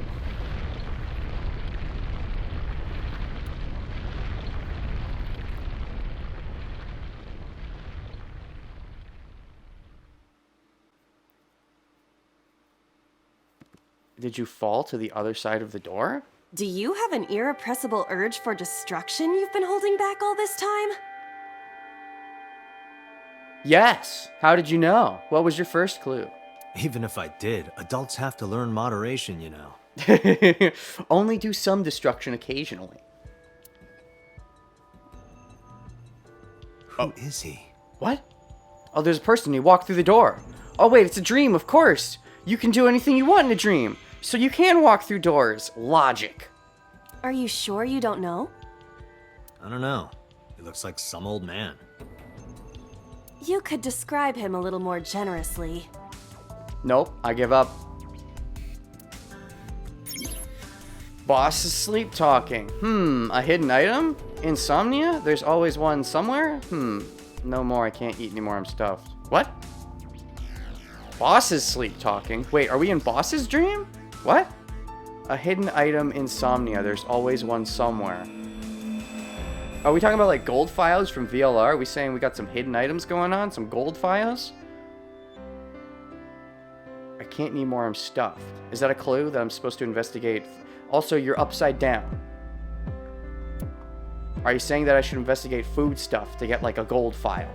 Did you fall to the other side of the door? Do you have an irrepressible urge for destruction you've been holding back all this time? Yes. How did you know? What was your first clue? Even if I did, adults have to learn moderation, you know. Only do some destruction occasionally. Who is he? What? Oh, there's a person. He walked through the door. Oh, wait, it's a dream, of course. You can do anything you want in a dream. So you can walk through doors. Logic. Are you sure you don't know? I don't know. He looks like some old man. You could describe him a little more generously. Nope, I give up. Boss is sleep talking. A hidden item? Insomnia? There's always one somewhere? No more, I can't eat anymore, I'm stuffed. What? Boss is sleep talking? Wait, are we in Boss's dream? What? A hidden item, insomnia. There's always one somewhere. Are we talking about like gold files from VLR? Are we saying we got some hidden items going on? Some gold files? I can't eat more, I'm stuffed. Is that a clue that I'm supposed to investigate? Also, you're upside down. Are you saying that I should investigate food stuff to get like a gold file?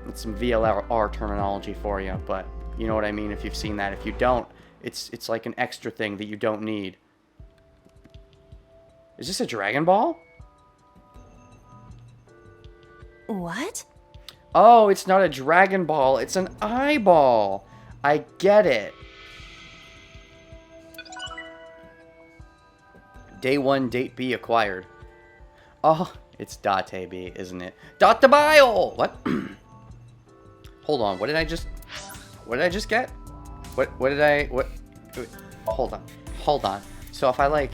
That's some VLR terminology for you, but you know what I mean if you've seen that. If you don't, it's like an extra thing that you don't need. Is this a Dragon Ball? What? Oh, it's not a Dragon Ball, it's an eyeball. I get it. Day 1, Date B acquired. Oh, it's Date B, isn't it? Date Bile! What? Hold on, what did I just get? What did I, hold on. So if I like,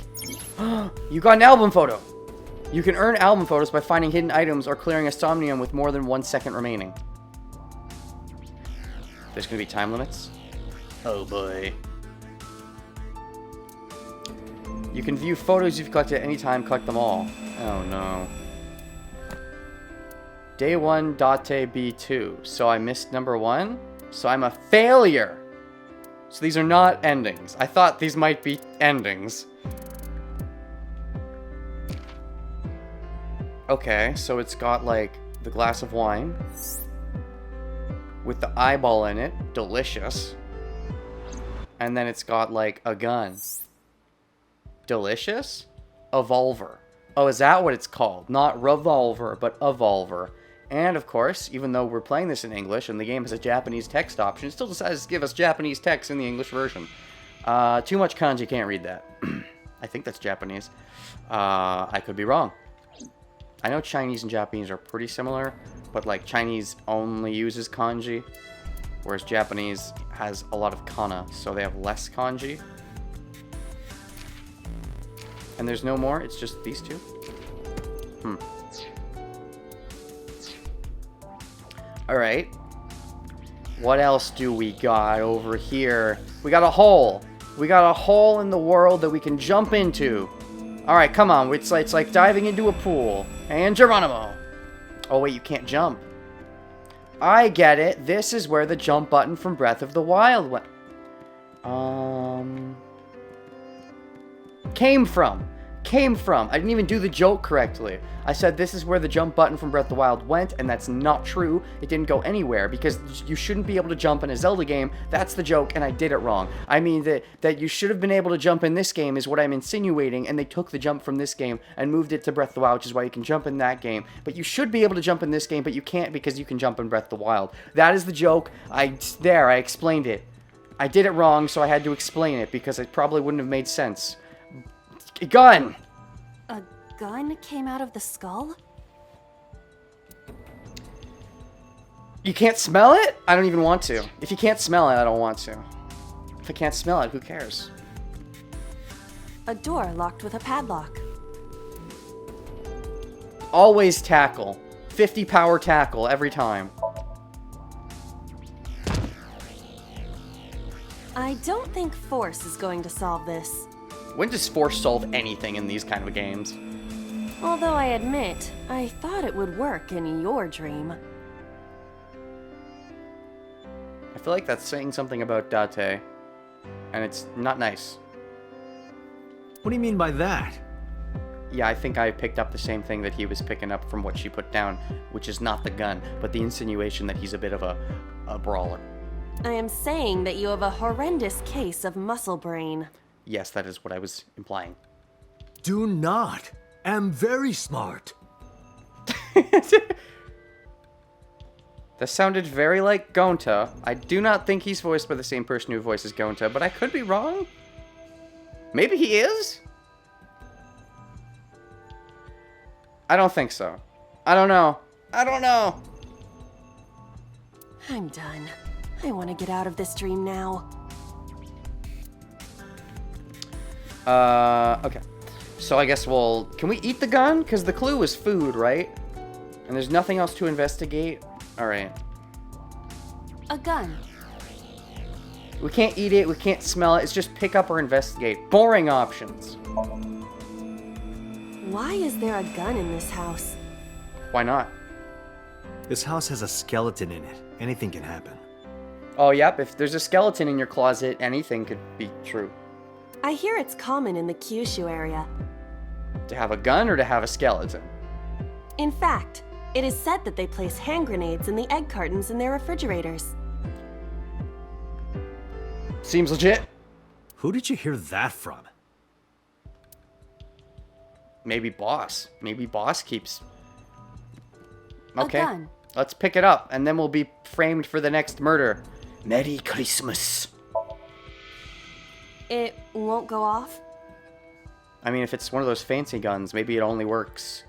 you got an album photo! You can earn album photos by finding hidden items or clearing a Somnium with more than 1 second remaining. There's gonna be time limits? Oh boy. You can view photos you've collected at any time, collect them all. Oh no. Day 1, Date B2. So I missed number 1? So I'm a failure! So these are not endings. I thought these might be endings. Okay, so it's got like the glass of wine with the eyeball in it, delicious. And then it's got like a gun. Delicious? Evolver. Oh, is that what it's called? Not revolver, but evolver. And of course, even though we're playing this in English and the game has a Japanese text option, it still decides to give us Japanese text in the English version. Too much kanji, can't read that. I think that's Japanese. I could be wrong. I know Chinese and Japanese are pretty similar, but like Chinese only uses kanji, whereas Japanese has a lot of kana, so they have less kanji. And there's no more, it's just these two? Alright. What else do we got over here? We got a hole. We got a hole in the world that we can jump into. Alright, come on. It's like diving into a pool. And Geronimo. Oh, wait, you can't jump. I get it. This is where the jump button from Breath of the Wild went. Came from. I didn't even do the joke correctly. I said this is where the jump button from Breath of the Wild went, and that's not true. It didn't go anywhere, because you shouldn't be able to jump in a Zelda game. That's the joke, and I did it wrong. I mean, that you should have been able to jump in this game is what I'm insinuating, and they took the jump from this game and moved it to Breath of the Wild, which is why you can jump in that game. But you should be able to jump in this game, but you can't because you can jump in Breath of the Wild. That is the joke. I explained it. I did it wrong, so I had to explain it, because it probably wouldn't have made sense. Gun! A gun came out of the skull? You can't smell it? I don't even want to. If you can't smell it, I don't want to. If I can't smell it, who cares? A door locked with a padlock. Always tackle. 50 power tackle every time. I don't think force is going to solve this. When does force solve anything in these kind of games? Although I admit, I thought it would work in your dream. I feel like that's saying something about Date, and it's not nice. What do you mean by that? Yeah, I think I picked up the same thing that he was picking up from what she put down, which is not the gun, but the insinuation that he's a bit of a brawler. I am saying that you have a horrendous case of muscle brain. Yes, that is what I was implying. Do not. Am very smart. That sounded very like Gonta. I do not think he's voiced by the same person who voices Gonta, but I could be wrong. Maybe he is? I don't think so. I don't know. I'm done. I want to get out of this dream now. Okay. So I guess we'll... Can we eat the gun? Because the clue was food, right? And there's nothing else to investigate? Alright. A gun. We can't eat it, we can't smell it. It's just pick up or investigate. Boring options. Why is there a gun in this house? Why not? This house has a skeleton in it. Anything can happen. Oh, yep. If there's a skeleton in your closet, anything could be true. I hear it's common in the Kyushu area. To have a gun or to have a skeleton? In fact, it is said that they place hand grenades in the egg cartons in their refrigerators. Seems legit. Who did you hear that from? Maybe boss. Maybe boss keeps... Okay. A gun. Let's pick it up, and then we'll be framed for the next murder. Merry Christmas. It won't go off? I mean, if it's one of those fancy guns, maybe it only works...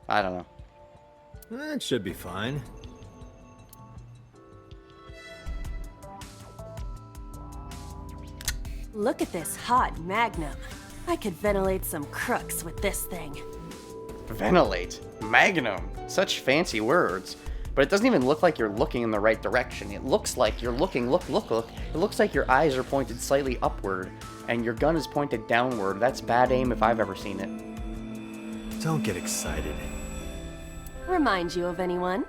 I don't know. It should be fine. Look at this hot magnum. I could ventilate some crooks with this thing. Ventilate. Magnum. Such fancy words. But it doesn't even look like you're looking in the right direction. It looks like you're looking, look. It looks like your eyes are pointed slightly upward, and your gun is pointed downward. That's bad aim if I've ever seen it. Don't get excited. Remind you of anyone?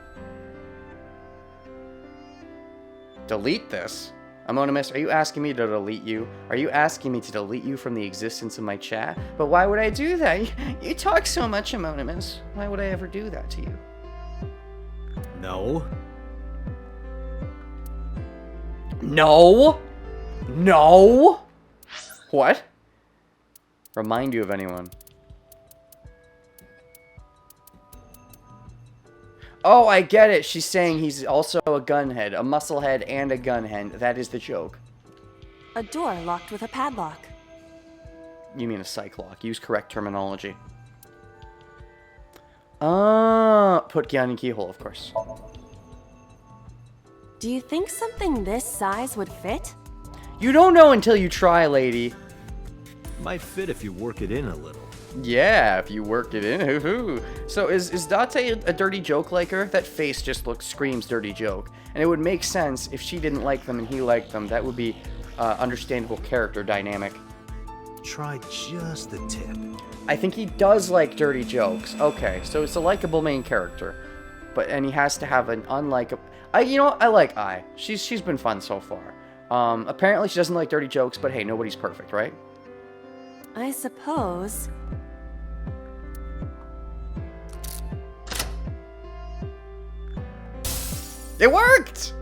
Delete this? Amonimus, are you asking me to delete you? Are you asking me to delete you from the existence of my chat? But why would I do that? You talk so much, Amonimus. Why would I ever do that to you? No. No? No? What? Remind you of anyone? Oh, I get it. She's saying he's also a gunhead, a musclehead, and a gunhead. That is the joke. A door locked with a padlock. You mean a psych lock. Use correct terminology. Put Gyan in keyhole, of course. Do you think something this size would fit? You don't know until you try, lady. Might fit if you work it in a little. Yeah, if you work it in. Hoo-hoo. So is Date a dirty joke like her? That face just screams dirty joke. And it would make sense if she didn't like them and he liked them. That would be understandable character dynamic. Try just the tip. I think he does like dirty jokes. Okay, so it's a likable main character. And he has to have an unlikable... You know what? I like Ai. She's been fun so far. Apparently she doesn't like dirty jokes, but hey, nobody's perfect, right? I suppose. It worked!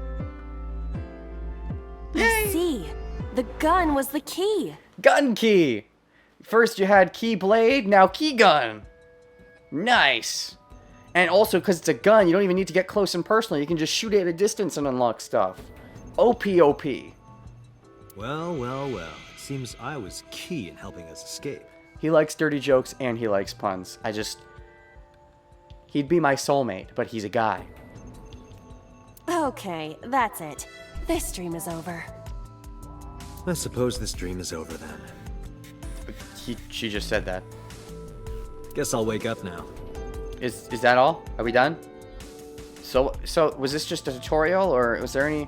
Yay! I see. The gun was the key. Gun key! First you had key blade, now key gun. Nice. And also, because it's a gun, you don't even need to get close and personal. You can just shoot it at a distance and unlock stuff. OP. Well, well, well. It seems I was key in helping us escape. He likes dirty jokes and he likes puns. He'd be my soulmate, but he's a guy. Okay, that's it. This dream is over. I suppose this dream is over then. She just said that. Guess I'll wake up now. Is that all? Are we done? So was this just a tutorial, or was there any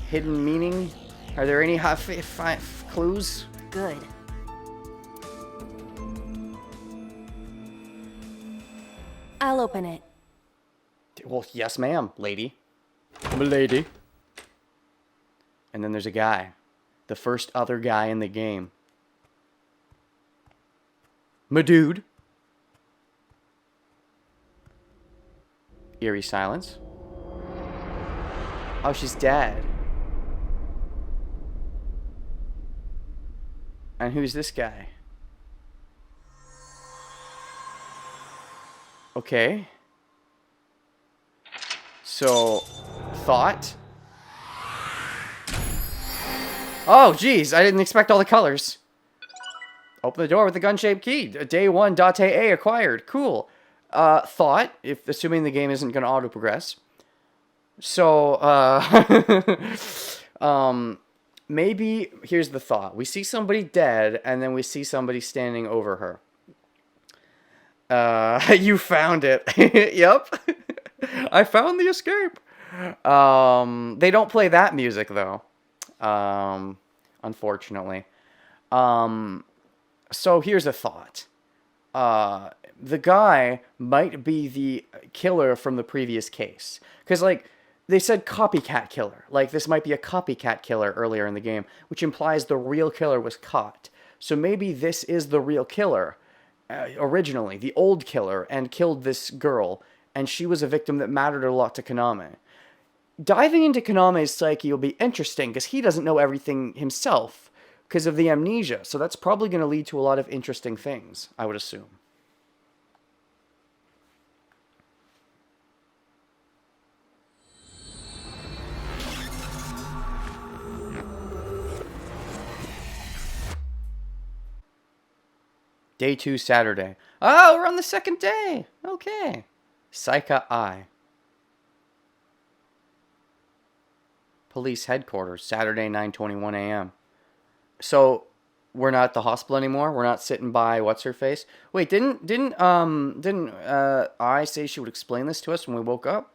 hidden meaning? Are there any clues? Good. I'll open it. Well, yes, ma'am, lady. Milady. And then there's a guy. The first other guy in the game. My dude. Eerie silence. Oh, she's dead. And who's this guy? Okay. So, thought? Oh, geez, I didn't expect all the colors. Open the door with the gun-shaped key. Day 1, Date A acquired. Cool. Thought, if assuming the game isn't going to auto-progress. So, maybe, here's the thought. We see somebody dead, and then we see somebody standing over her. You found it. Yep. I found the escape. They don't play that music, though. Unfortunately. So here's a thought. The guy might be the killer from the previous case. Because, like, they said copycat killer. Like, this might be a copycat killer earlier in the game, which implies the real killer was caught. So maybe this is the real killer, originally, the old killer, and killed this girl, and she was a victim that mattered a lot to Kaname. Diving into Kaname's psyche will be interesting, because he doesn't know everything himself, because of the amnesia, so that's probably going to lead to a lot of interesting things, I would assume. Day 2, Saturday. Oh, we're on the second day. Okay. Saika Eye. Police headquarters, Saturday, 9:21 a.m. So, we're not at the hospital anymore? We're not sitting by what's-her-face? Wait, didn't I say she would explain this to us when we woke up?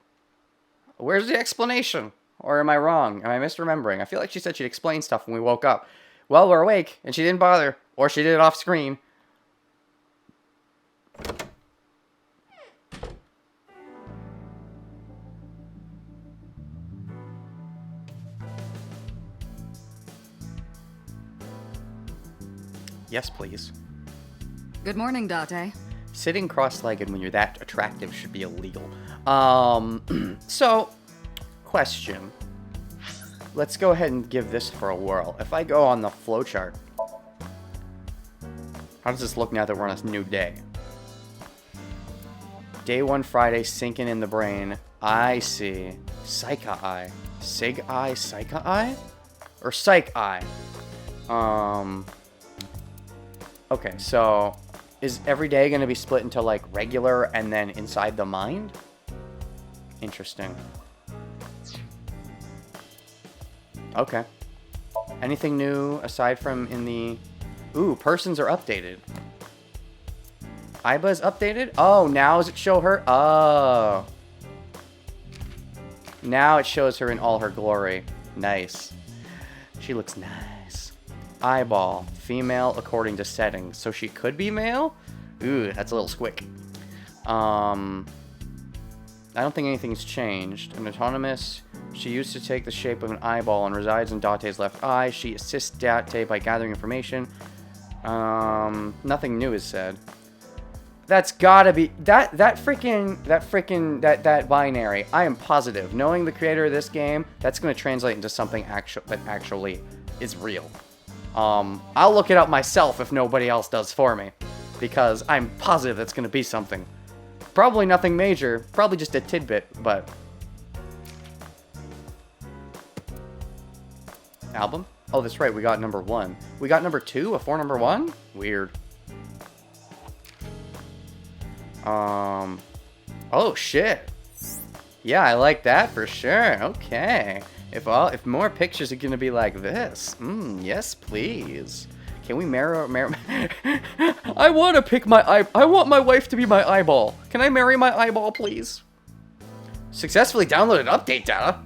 Where's the explanation? Or am I wrong? Am I misremembering? I feel like she said she'd explain stuff when we woke up. Well, we're awake, and she didn't bother. Or she did it off screen. Yes, please. Good morning, Date. Sitting cross-legged when you're that attractive should be illegal. So, question. Let's go ahead and give this for a whirl. If I go on the flowchart, how does this look now that we're on a new day? Day 1 Friday sinking in the brain. I see. Psycha Eye. Sig Eye? Psycha Eye? Or Psych Eye? Okay, so is every day going to be split into like regular and then inside the mind? Interesting. Okay. Anything new aside from in the... Ooh, persons are updated. Aiba's updated? Oh, now does it show her? Oh. Now it shows her in all her glory. Nice. She looks nice. Eyeball. Female according to settings. So she could be male? Ooh, that's a little squick. I don't think anything's changed. An autonomous. She used to take the shape of an eyeball and resides in Date's left eye. She assists Date by gathering information. Nothing new is said. That's gotta be that binary. I am positive, knowing the creator of this game, that's gonna translate into something that actually is real. I'll look it up myself if nobody else does for me, because I'm positive that's gonna be something. Probably nothing major, probably just a tidbit, but album? Oh, that's right, we got number 1. We got number 2 before number 1? Weird. Oh, shit. Yeah, I like that for sure. Okay. If more pictures are gonna be like this. Yes, please. Can we marry? I want to pick my eye. I want my wife to be my eyeball. Can I marry my eyeball, please? Successfully downloaded update data.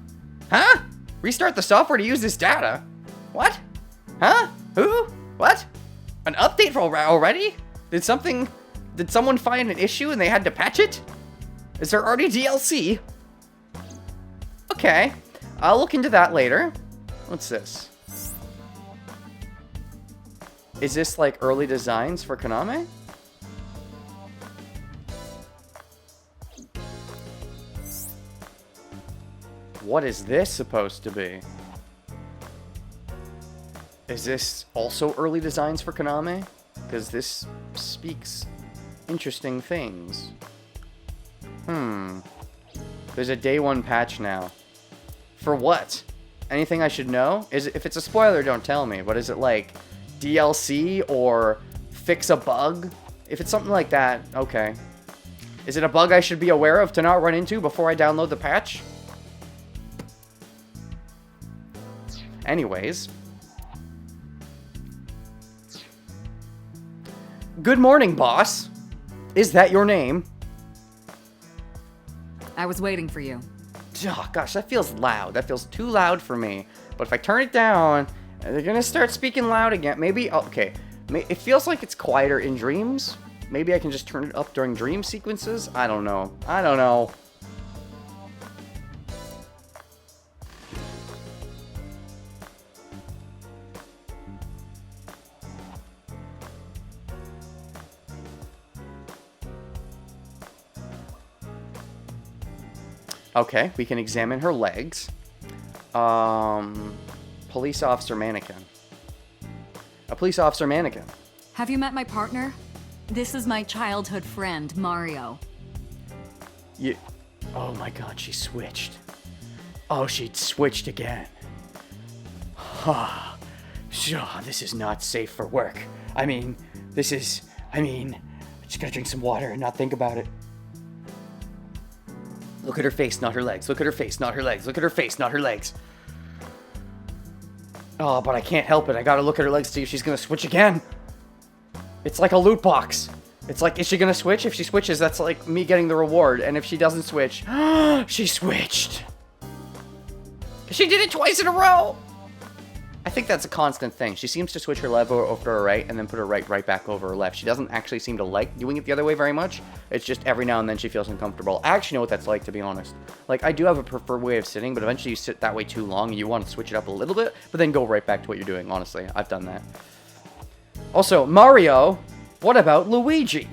Huh? Restart the software to use this data. What? Huh? Who? What? An update for already? Did someone find an issue and they had to patch it? Is there already DLC? Okay. I'll look into that later. What's this? Is this like early designs for Kaname? What is this supposed to be? Is this also early designs for Kaname? Because this speaks interesting things. There's a day 1 patch now. For what? Anything I should know? If it's a spoiler, don't tell me. But is it like DLC or fix a bug? If it's something like that, okay. Is it a bug I should be aware of to not run into before I download the patch? Anyways. Good morning, boss. Is that your name? I was waiting for you. Oh, gosh, that feels loud. That feels too loud for me. But if I turn it down, they're gonna start speaking loud again. Maybe, okay. It feels like it's quieter in dreams. Maybe I can just turn it up during dream sequences. I don't know. I don't know. Okay, we can examine her legs. Police officer mannequin. A police officer mannequin. Have you met my partner? This is my childhood friend, Mario. Oh my god, she switched. Oh, she switched again. This is not safe for work. I just gotta drink some water and not think about it. Look at her face, not her legs. Look at her face, not her legs. Look at her face, not her legs. Oh, but I can't help it. I gotta look at her legs to see if she's gonna switch again. It's like a loot box. It's like, is she gonna switch? If she switches, that's like me getting the reward. And if she doesn't switch, she switched. She did it twice in a row. I think that's a constant thing. She seems to switch her left over to her right and then put her right back over her left. She doesn't actually seem to like doing it the other way very much. It's just every now and then she feels uncomfortable. I actually know what that's like, to be honest. Like, I do have a preferred way of sitting, but eventually you sit that way too long and you want to switch it up a little bit, but then go right back to what you're doing, honestly. I've done that. Also, Mario, what about Luigi?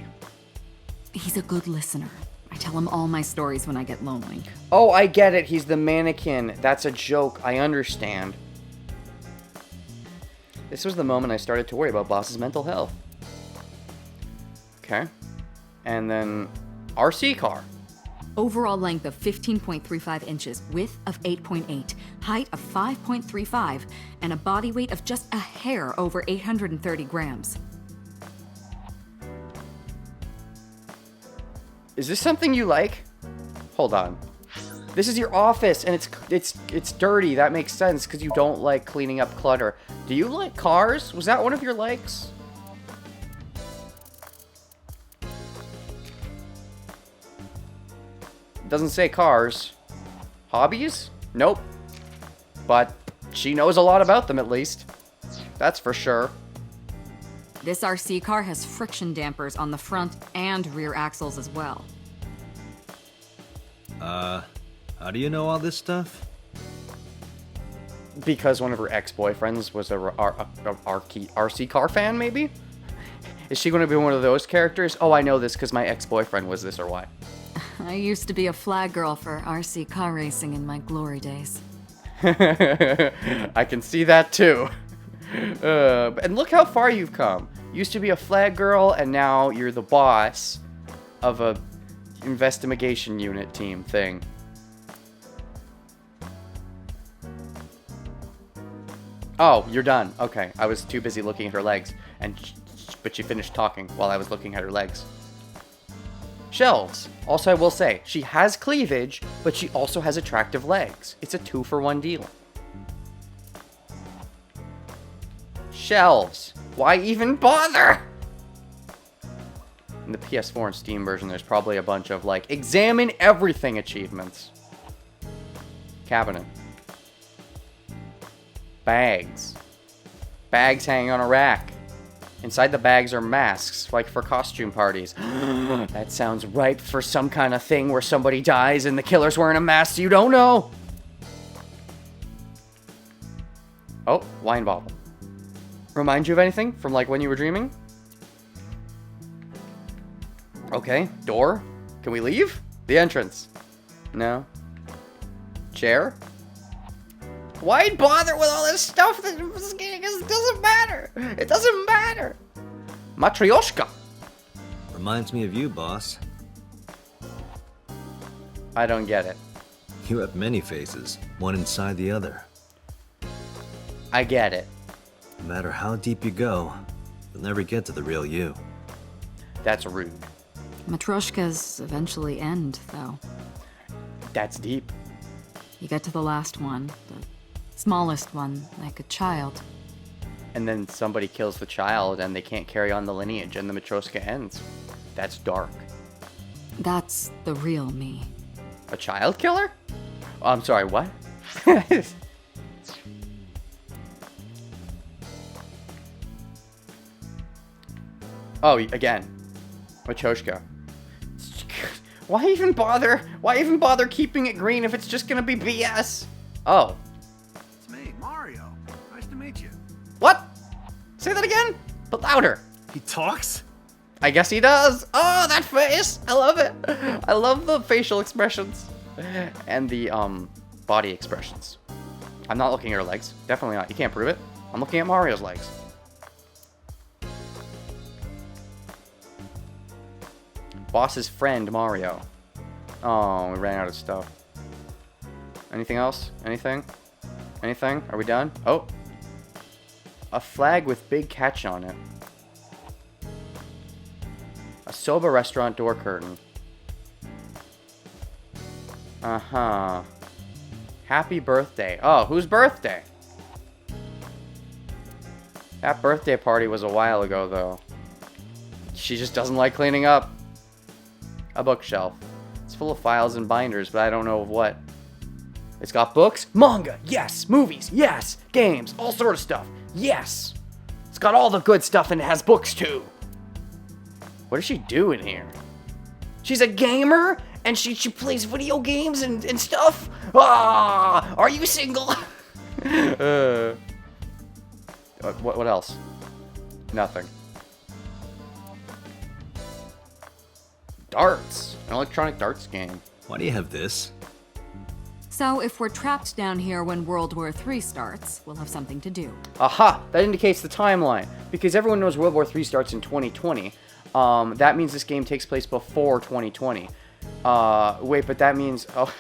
He's a good listener. I tell him all my stories when I get lonely. Oh, I get it. He's the mannequin. That's a joke. I understand. This was the moment I started to worry about Boss's mental health. Okay. And then RC car. Overall length of 15.35 inches, width of 8.8, height of 5.35, and a body weight of just a hair over 830 grams. Is this something you like? Hold on. This is your office, and it's dirty. That makes sense, because you don't like cleaning up clutter. Do you like cars? Was that one of your likes? Doesn't say cars. Hobbies? Nope. But she knows a lot about them, at least. That's for sure. This RC car has friction dampers on the front and rear axles as well. How do you know all this stuff? Because one of her ex-boyfriends was a RC car fan, maybe? Is she going to be one of those characters? Oh, I know this because my ex-boyfriend was this, or why? I used to be a flag girl for RC car racing in my glory days. I can see that too. And look how far you've come. Used to be a flag girl, and now you're the boss of a investigation unit team thing. Oh, you're done. Okay, I was too busy looking at her legs, but she finished talking while I was looking at her legs. Shelves. Also, I will say, she has cleavage, but she also has attractive legs. It's a 2-for-1 deal. Shelves. Why even bother? In the PS4 and Steam version, there's probably a bunch of, like, examine everything achievements. Cabinet. Bags. Bags hanging on a rack. Inside the bags are masks, like for costume parties. That sounds ripe for some kind of thing where somebody dies and the killer's wearing a mask you don't know. Oh, wine bottle. Remind you of anything from like when you were dreaming? Okay, door. Can we leave? The entrance. No. Chair? Why bother with all this stuff that it doesn't matter? It doesn't matter. Matryoshka. Reminds me of you, boss. I don't get it. You have many faces, one inside the other. I get it. No matter how deep you go, you'll never get to the real you. That's rude. Matryoshkas eventually end, though. That's deep. You get to the last one, the Smallest one, like a child. And then somebody kills the child and they can't carry on the lineage and the Matryoshka ends. That's dark. That's the real me. A child killer? Oh, I'm sorry, what? Oh, again. Matryoshka. Why even bother? Why even bother keeping it green if it's just gonna be BS? Oh. It's me, Mario. Nice to meet you. What? Say that again? But louder. He talks? I guess he does. Oh, that face. I love it. I love the facial expressions. And the, body expressions. I'm not looking at her legs. Definitely not. You can't prove it. I'm looking at Mario's legs. Boss's friend, Mario. Oh, we ran out of stuff. Anything else? Anything? Anything? Are we done? Oh. A flag with big catch on it. A soba restaurant door curtain. Uh-huh. Happy birthday. Oh, whose birthday? That birthday party was a while ago, though. She just doesn't like cleaning up. A bookshelf. It's full of files and binders, but I don't know of what. It's got books, manga, yes, movies, yes, games, all sort of stuff, yes. It's got all the good stuff and it has books too. What does she do in here? She's a gamer and she plays video games and stuff? Ah, are you single? What else? Nothing. Darts. An electronic darts game. Why do you have this? So if we're trapped down here when World War III starts, we'll have something to do. Aha! That indicates the timeline. Because everyone knows World War III starts in 2020. That means this game takes place before 2020. Wait, but that means... Oh,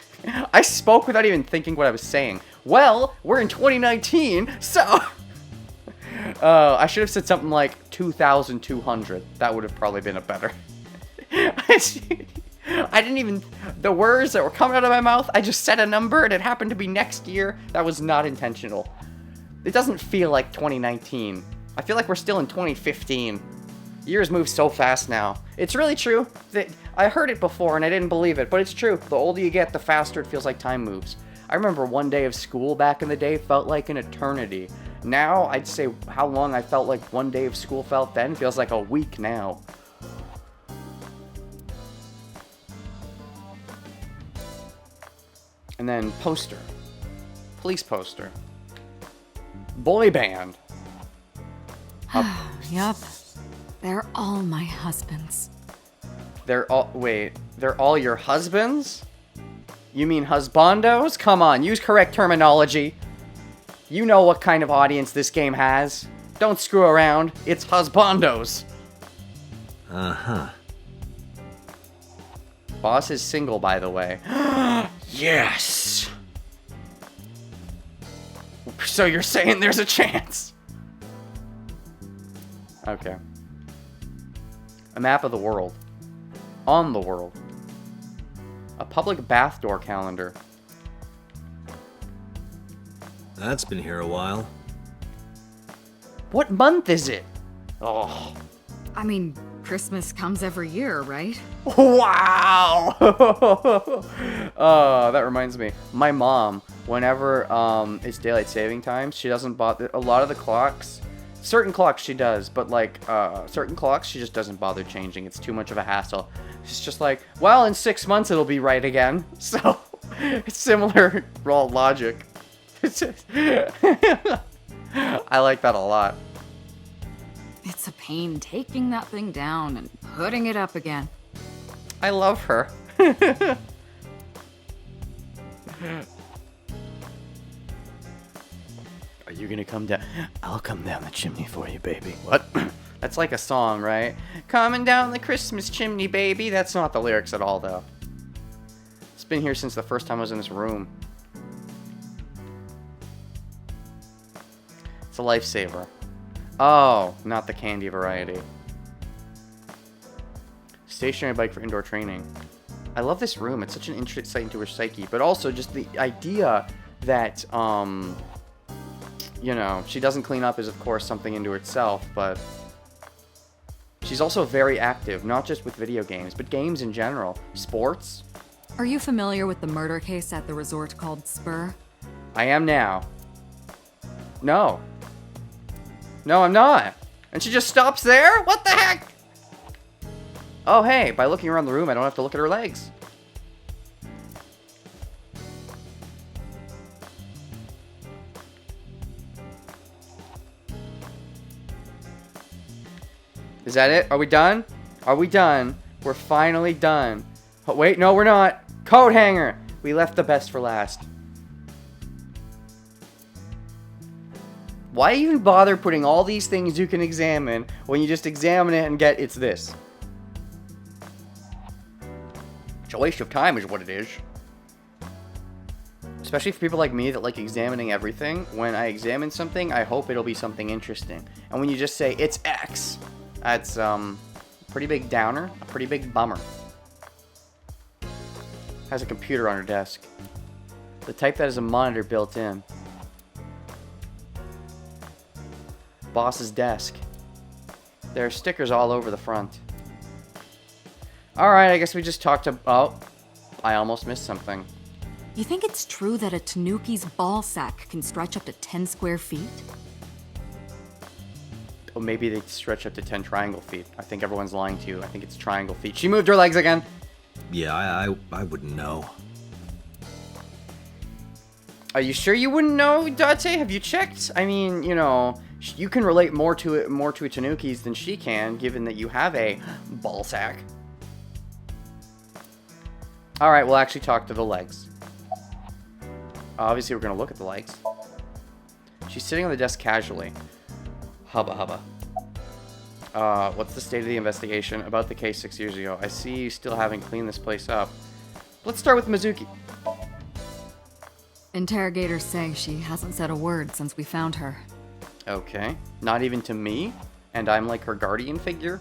I spoke without even thinking what I was saying. Well, we're in 2019, so... I should have said something like 2200. That would have probably been a better... I didn't even... The words that were coming out of my mouth, I just said a number and it happened to be next year. That was not intentional. It doesn't feel like 2019. I feel like we're still in 2015. Years move so fast now. It's really true. I heard it before and I didn't believe it, but it's true. The older you get, the faster it feels like time moves. I remember one day of school back in the day felt like an eternity. Now, I'd say how long I felt like one day of school felt then feels like a week now. And then poster. Police poster. Boy band. Yup. They're all my husbands. They're all your husbands? You mean husbandos? Come on, use correct terminology. You know what kind of audience this game has. Don't screw around. It's husbandos. Uh-huh. Boss is single, by the way. Yes! So you're saying there's a chance? Okay. A map of the world. On the world. A public bath door calendar. That's been here a while. What month is it? Oh. I mean, Christmas comes every year, right? Wow! That reminds me. My mom, whenever it's daylight saving time, she doesn't bother. A lot of the clocks, certain clocks she does, but like certain clocks she just doesn't bother changing. It's too much of a hassle. She's just like, well, in 6 months it'll be right again. So it's similar raw logic. I like that a lot. It's a pain taking that thing down and putting it up again. I love her. Are you gonna come down? I'll come down the chimney for you, baby. What? That's like a song, right? Coming down the Christmas chimney, baby. That's not the lyrics at all, though. It's been here since the first time I was in this room. It's a lifesaver. Oh, not the candy variety. Stationary bike for indoor training. I love this room. It's such an insight into her psyche, but also just the idea that you know, she doesn't clean up is, of course, something into itself, but she's also very active, not just with video games, but games in general. Sports. Are you familiar with the murder case at the resort called Spur? I am now. No. No, I'm not. And she just stops there? What the heck? Oh, hey, by looking around the room, I don't have to look at her legs. Is that it? Are we done? Are we done? We're finally done. Oh, wait, no, we're not. Coat hanger. We left the best for last. Why even bother putting all these things you can examine when you just examine it and get it's this? It's a waste of time is what it is. Especially for people like me that like examining everything. When I examine something, I hope it'll be something interesting. And when you just say, it's X, that's pretty big downer, a pretty big bummer. Has a computer on her desk. The type that has a monitor built in. Boss's desk. There are stickers all over the front. Alright, I guess we just talked to... Oh, I almost missed something. You think it's true that a tanuki's ball sack can stretch up to 10 square feet? Or maybe they stretch up to 10 triangle feet. I think everyone's lying to you. I think it's triangle feet. She moved her legs again. Yeah, I wouldn't know. Are you sure you wouldn't know, Date? Have you checked? I mean, you know, you can relate more to a tanuki's than she can, given that you have a ball sack. All right, we'll actually talk to the legs. Obviously, we're gonna look at the legs. She's sitting on the desk casually. Hubba hubba. What's the state of the investigation about the case 6 years ago? I see you still haven't cleaned this place up. Let's start with Mizuki. Interrogators say she hasn't said a word since we found her. Okay. Not even to me? And I'm like her guardian figure?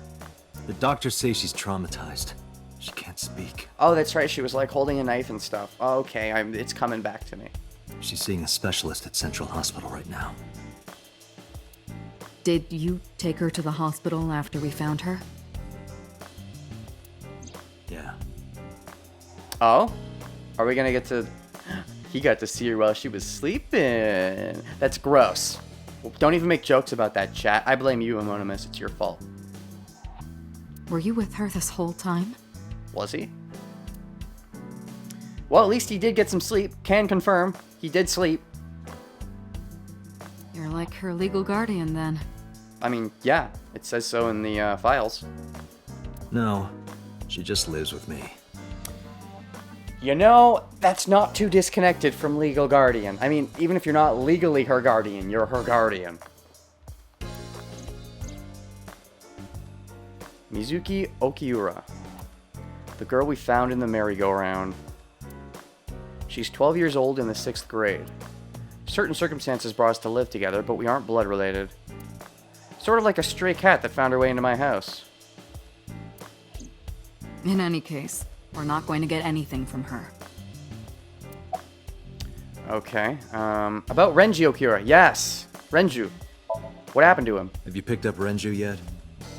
The doctors say she's traumatized. She can't speak. Oh, that's right. She was like holding a knife and stuff. Okay, it's coming back to me. She's seeing a specialist at Central Hospital right now. Did you take her to the hospital after we found her? Yeah. Oh? Are we gonna get to... He got to see her while she was sleeping. That's gross. Don't even make jokes about that, chat. I blame you, Anonymous. It's your fault. Were you with her this whole time? Was he? Well, at least he did get some sleep. Can confirm. He did sleep. You're like her legal guardian, then. I mean, yeah. It says so in the files. No, she just lives with me. You know, that's not too disconnected from legal guardian. I mean, even if you're not legally her guardian, you're her guardian. Mizuki Okiura. The girl we found in the merry-go-round. She's 12 years old in the 6th grade. Certain circumstances brought us to live together, but we aren't blood related. Sort of like a stray cat that found her way into my house. In any case, we're not going to get anything from her. Okay, about Renji Okiura. Yes, Renju. What happened to him? Have you picked up Renju yet?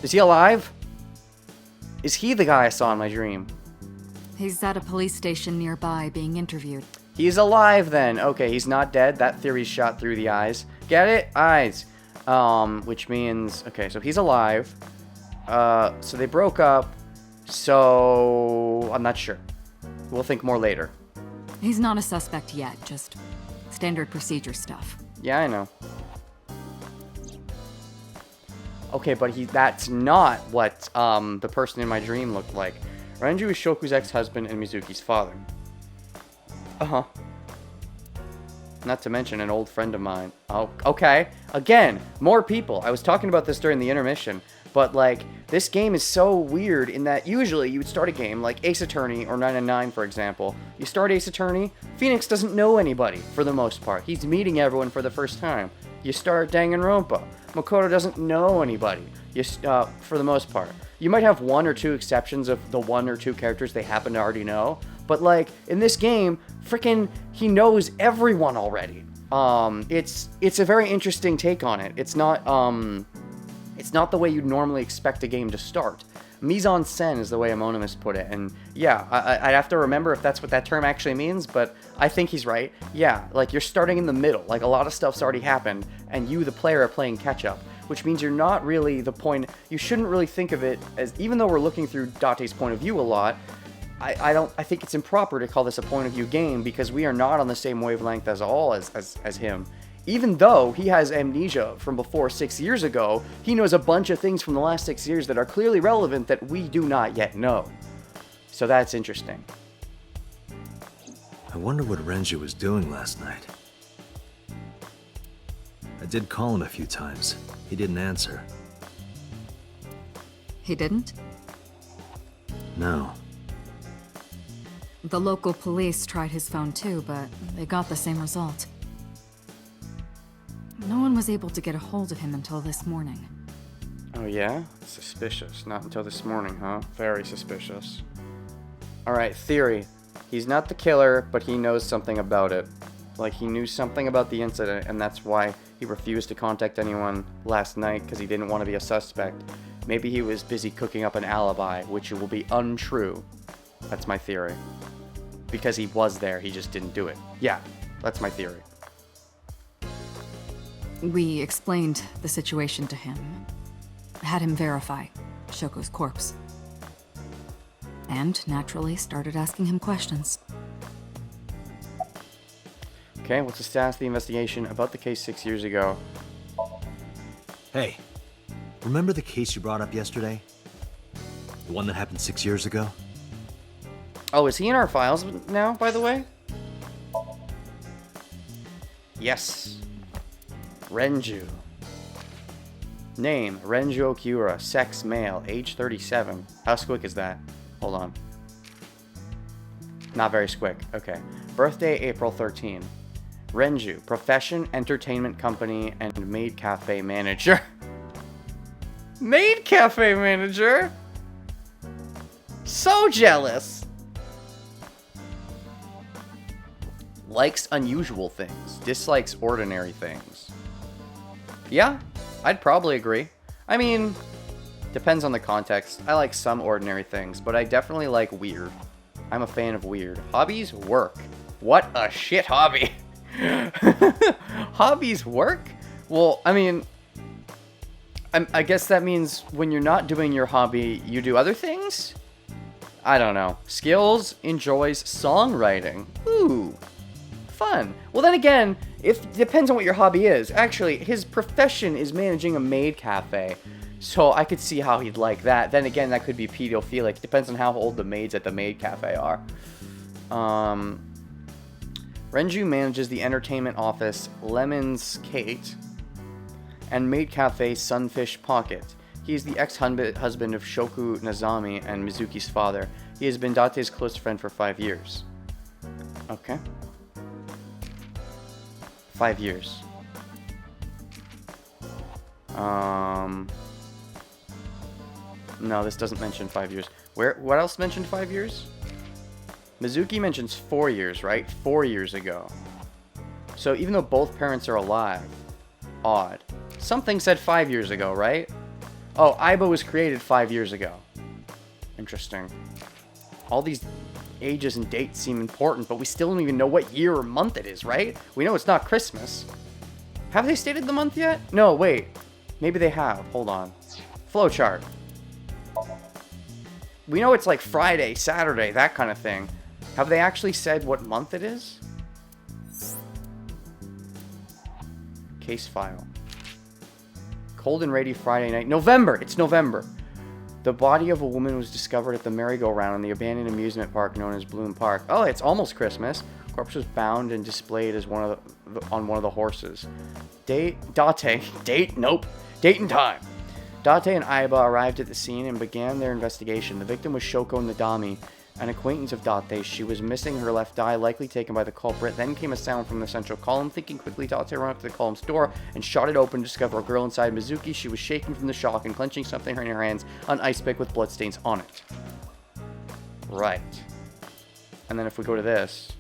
Is he alive? Is he the guy I saw in my dream? He's at a police station nearby being interviewed. He's alive then. Okay, he's not dead. That theory's shot through the eyes. Get it? Eyes. Which means... Okay, so he's alive. So they broke up. So... I'm not sure. We'll think more later. He's not a suspect yet, just standard procedure stuff. Yeah, I know. Okay, but that's not what the person in my dream looked like. Renju is Shoku's ex-husband and Mizuki's father. Uh-huh. Not to mention an old friend of mine. Oh, okay. Again, more people. I was talking about this during the intermission, but like, this game is so weird in that usually you would start a game like Ace Attorney or 999, for example. You start Ace Attorney, Phoenix doesn't know anybody for the most part. He's meeting everyone for the first time. You start Danganronpa. Makoto doesn't know anybody for the most part. You might have one or two exceptions of the one or two characters they happen to already know, but like in this game, frickin' he knows everyone already. It's a very interesting take on it. It's not the way you'd normally expect a game to start. Mise en scène is the way Amonimus put it, and yeah, I'd have to remember if that's what that term actually means, but I think he's right. Yeah, like you're starting in the middle, like a lot of stuff's already happened, and you, the player, are playing catch-up, which means you're not really the point. You shouldn't really think of it as, even though we're looking through Date's point of view a lot, I think it's improper to call this a point of view game because we are not on the same wavelength as him. Even though he has amnesia from before 6 years ago, he knows a bunch of things from the last 6 years that are clearly relevant that we do not yet know. So that's interesting. I wonder what Renju was doing last night. I did call him a few times. He didn't answer. He didn't? No. The local police tried his phone too, but they got the same result. No one was able to get a hold of him until this morning. Oh yeah? Suspicious. Not until this morning, huh? Very suspicious. Alright, theory. He's not the killer, but he knows something about it. Like, he knew something about the incident, and that's why he refused to contact anyone last night, because he didn't want to be a suspect. Maybe he was busy cooking up an alibi, which will be untrue. That's my theory. Because he was there, he just didn't do it. Yeah, that's my theory. We explained the situation to him. Had him verify Shoko's corpse. And naturally started asking him questions. Okay, what's the status of the investigation about the case 6 years ago? Hey, remember the case you brought up yesterday? The one that happened 6 years ago? Oh, is he in our files now, by the way? Yes. Renju. Name, Renju Okura. Sex, male. Age 37. How squick is that? Hold on. Not very squick. Okay. Birthday, April 13. Renju. Profession, entertainment company, and maid cafe manager. Maid cafe manager? So jealous. Likes unusual things. Dislikes ordinary things. Yeah, I'd probably agree. I mean, depends on the context. I like some ordinary things, but I definitely like weird. I'm a fan of weird. Hobbies? Work. What a shit hobby. Hobbies work? Well, I mean, I guess that means when you're not doing your hobby, you do other things? I don't know. Skills, enjoys songwriting. Ooh. Fun. Well, then again, it depends on what your hobby is. Actually, his profession is managing a maid cafe, so I could see how he'd like that. Then again, that could be pedophilic. Depends on how old the maids at the maid cafe are. Renju manages the entertainment office Lemon's Kate and maid cafe Sunfish Pocket. He is the ex-husband of Shoku Nazami and Mizuki's father. He has been Date's close friend for 5 years. Okay. 5 years. No, this doesn't mention 5 years. What else mentioned 5 years? Mizuki mentions 4 years, right? 4 years ago. So even though both parents are alive, odd. Something said 5 years ago, right? Oh, Aiba was created 5 years ago. Interesting. All these ages and dates seem important, but we still don't even know what year or month it is, right? We know it's not Christmas. Have they stated the month yet? No, wait. Maybe they have. Hold on. Flowchart. We know it's like Friday, Saturday, that kind of thing. Have they actually said what month it is? Case file. Cold and rainy Friday night. November! It's November. The body of a woman was discovered at the merry-go-round in the abandoned amusement park known as Bloom Park. Oh, it's almost Christmas. Corpse was bound and displayed as on one of the horses. Date and time. Date and Aiba arrived at the scene and began their investigation. The victim was Shoko Nadami, an acquaintance of Date's. She was missing her left eye, likely taken by the culprit. Then came a sound from the central column. Thinking quickly, Date ran up to the column's door and shot it open to discover a girl inside. Mizuki. She was shaking from the shock and clenching something in her hands, an ice pick with bloodstains on it. Right. And then if we go to this.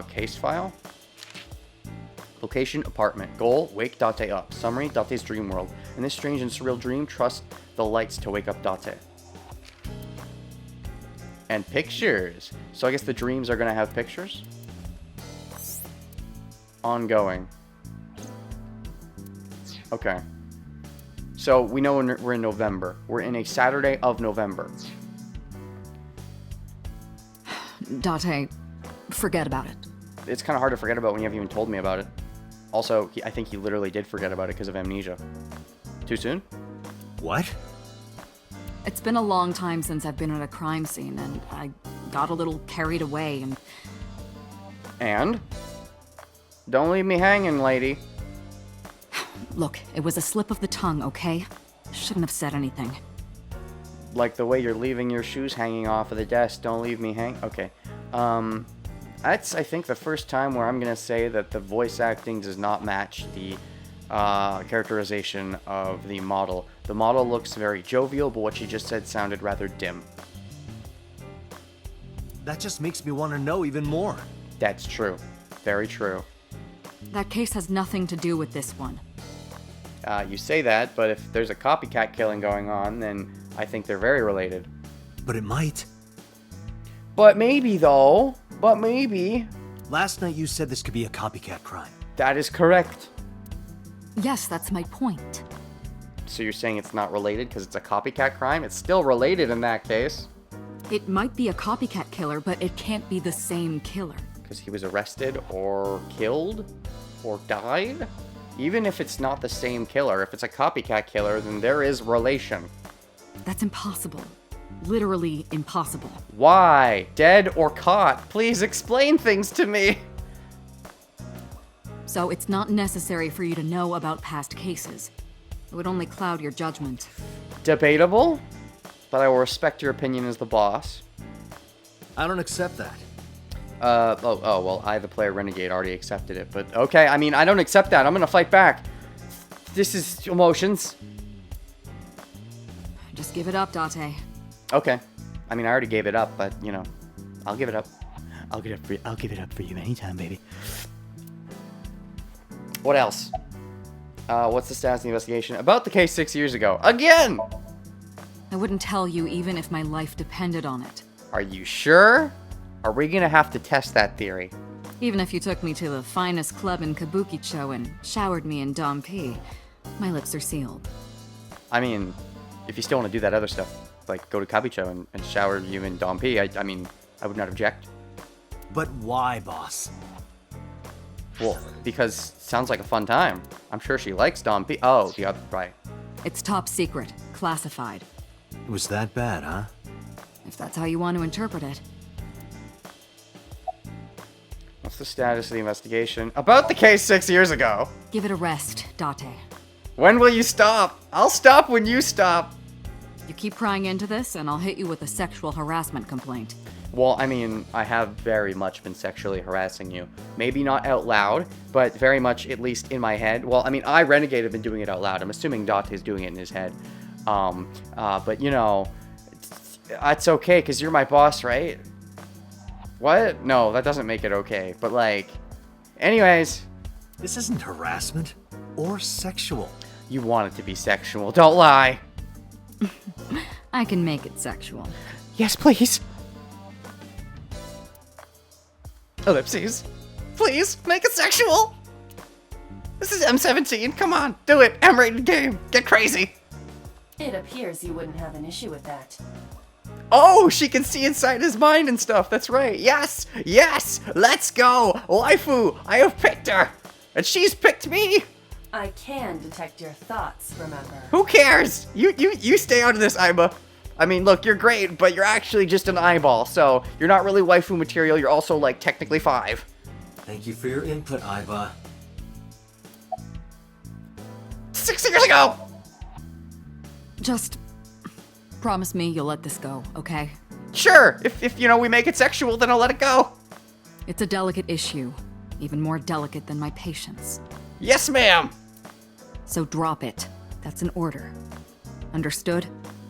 Case file. Location, apartment. Goal, wake Date up. Summary, Date's dream world. In this strange and surreal dream, trust the lights to wake up Date. And pictures. So I guess the dreams are going to have pictures? Ongoing. Okay. So we know we're in November. We're in a Saturday of November. Date, forget about it. It's kind of hard to forget about when you haven't even told me about it. Also, I think he literally did forget about it because of amnesia. Too soon? What? It's been a long time since I've been at a crime scene, and I got a little carried away, and... And? Don't leave me hanging, lady. Look, it was a slip of the tongue, okay? Shouldn't have said anything. Like the way you're leaving your shoes hanging off of the desk. Don't leave me hang... Okay. That's, I think, the first time where I'm going to say that the voice acting does not match the characterization of the model. The model looks very jovial, but what she just said sounded rather dim. That just makes me want to know even more. That's true. Very true. That case has nothing to do with this one. You say that, but if there's a copycat killing going on, then I think they're very related. But it might. But maybe, though. But maybe. Last night you said this could be a copycat crime. That is correct. Yes, that's my point. So you're saying it's not related because it's a copycat crime? It's still related in that case. It might be a copycat killer, but it can't be the same killer. Because he was arrested or killed or died? Even if it's not the same killer, if it's a copycat killer, then there is relation. That's impossible. Literally impossible. Why? Dead or caught? Please explain things to me. So it's not necessary for you to know about past cases. It would only cloud your judgment. Debatable, but I will respect your opinion as the boss. I don't accept that. Well, I, the player renegade, already accepted it, but okay, I mean, I don't accept that. I'm gonna fight back. This is emotions. Just give it up, Date. Okay. I mean, I already gave it up, but, you know, I'll give it up. I'll give it up for you anytime, baby. What else? What's the status of the investigation? About the case 6 years ago. Again! I wouldn't tell you even if my life depended on it. Are you sure? Are we gonna have to test that theory? Even if you took me to the finest club in Kabukicho and showered me in Dom P, my lips are sealed. I mean, if you still want to do that other stuff, like go to Kabukicho and shower you in Dom P, I mean, I would not object. But why, boss? Well, because it sounds like a fun time. I'm sure she likes Dom P. Oh, the other, right. It's top secret, classified. It was that bad, huh? If that's how you want to interpret it. What's the status of the investigation? About the case 6 years ago. Give it a rest, Date. When will you stop? I'll stop when you stop. You keep prying into this, and I'll hit you with a sexual harassment complaint. Well, I mean, I have very much been sexually harassing you. Maybe not out loud, but very much, at least in my head. Well, I mean, I, Renegade, have been doing it out loud. I'm assuming Date's doing it in his head. But, you know, it's okay, because you're my boss, right? What? No, that doesn't make it okay. But, like, anyways. This isn't harassment or sexual. You want it to be sexual. Don't lie. I can make it sexual. Yes, please. Ellipses. Please, make it sexual. This is M17. Come on, do it. M-rated game. Get crazy. It appears you wouldn't have an issue with that. Oh, she can see inside his mind and stuff. That's right. Yes, yes. Let's go. Waifu, I have picked her. And she's picked me. I can detect your thoughts, remember? Who cares? You stay out of this, Aiba. I mean, look, you're great, but you're actually just an eyeball, so you're not really waifu material. You're also, like, technically 5. Thank you for your input, Aiba. 6 years ago! Just promise me you'll let this go, okay? Sure, if you know, we make it sexual, then I'll let it go. It's a delicate issue, even more delicate than my patience. Yes, ma'am. So drop it. That's an order. Understood?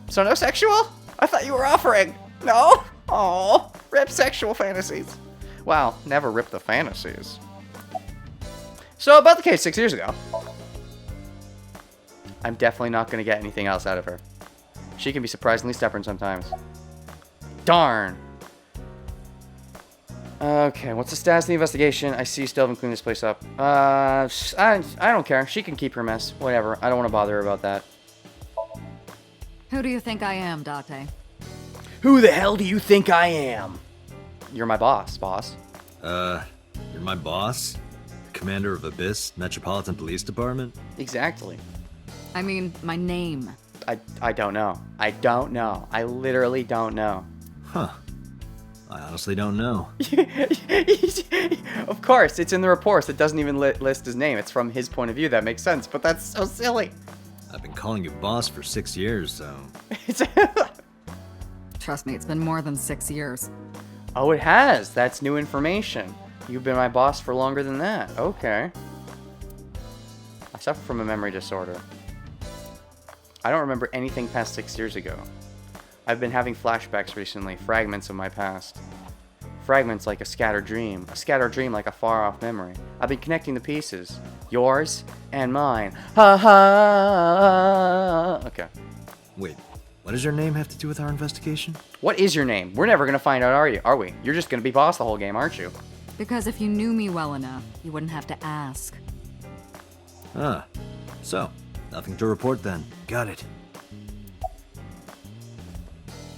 So no sexual? I thought you were offering. No? Oh, rip sexual fantasies. Well, never rip the fantasies. So, about the case 6 years ago. I'm definitely not going to get anything else out of her. She can be surprisingly stubborn sometimes. Darn! Okay, what's the status of the investigation? I see you still haven't cleaned this place up. I don't care. She can keep her mess. Whatever. I don't want to bother her about that. Who do you think I am, Date? Who the hell do you think I am? You're my boss. You're my boss? The commander of Abyss Metropolitan Police Department? Exactly. I mean, my name. I don't know. I don't know. I literally don't know. Huh. I honestly don't know. Of course, it's in the reports. It doesn't even list his name. It's from his point of view. That makes sense, but that's so silly. I've been calling you boss for 6 years, so... Trust me, it's been more than 6 years. Oh, it has. That's new information. You've been my boss for longer than that. Okay. I suffer from a memory disorder. I don't remember anything past 6 years ago. I've been having flashbacks recently, fragments of my past. Fragments like a scattered dream like a far-off memory. I've been connecting the pieces. Yours and mine. Ha ha! Okay. Wait, what does your name have to do with our investigation? What is your name? We're never gonna find out, are we? You're just gonna be boss the whole game, aren't you? Because if you knew me well enough, you wouldn't have to ask. Ah, so, nothing to report then. Got it.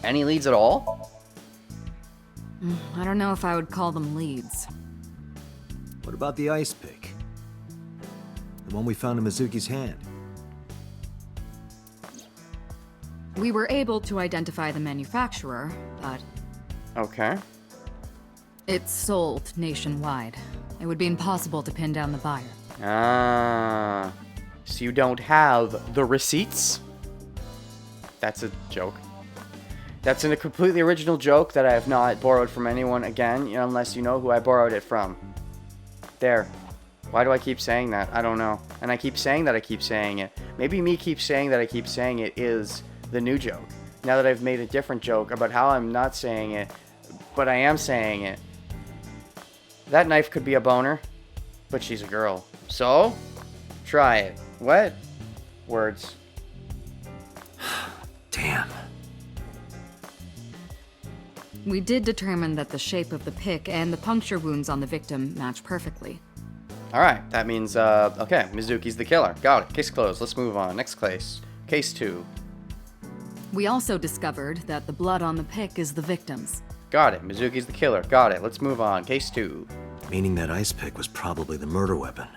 Any leads at all? I don't know if I would call them leads. What about the ice pick? The one we found in Mizuki's hand? We were able to identify the manufacturer, but Okay. it's sold nationwide. It would be impossible to pin down the buyer. Ah. So you don't have the receipts? That's a joke. That's a completely original joke that I have not borrowed from anyone again, unless you know who I borrowed it from. There. Why do I keep saying that? I don't know. And I keep saying that I keep saying it. Maybe me keep saying that I keep saying it is the new joke. Now that I've made a different joke about how I'm not saying it, but I am saying it. That knife could be a boner, but she's a girl. So, try it. What? Words. Damn. We did determine that the shape of the pick and the puncture wounds on the victim match perfectly. Alright, that means, okay, Mizuki's the killer. Got it. Case closed. Let's move on. Next case. Case 2. We also discovered that the blood on the pick is the victim's. Got it. Mizuki's the killer. Got it. Let's move on. Case 2. Meaning that ice pick was probably the murder weapon.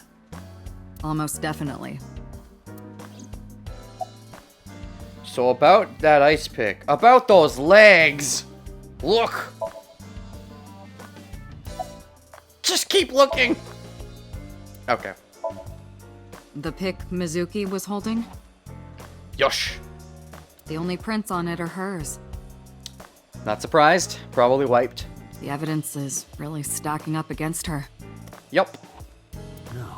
Almost definitely. So about that ice pick. About those legs! Look! Just keep looking! Okay. The pick Mizuki was holding? Yosh! The only prints on it are hers. Not surprised. Probably wiped. The evidence is really stacking up against her. Yup. No.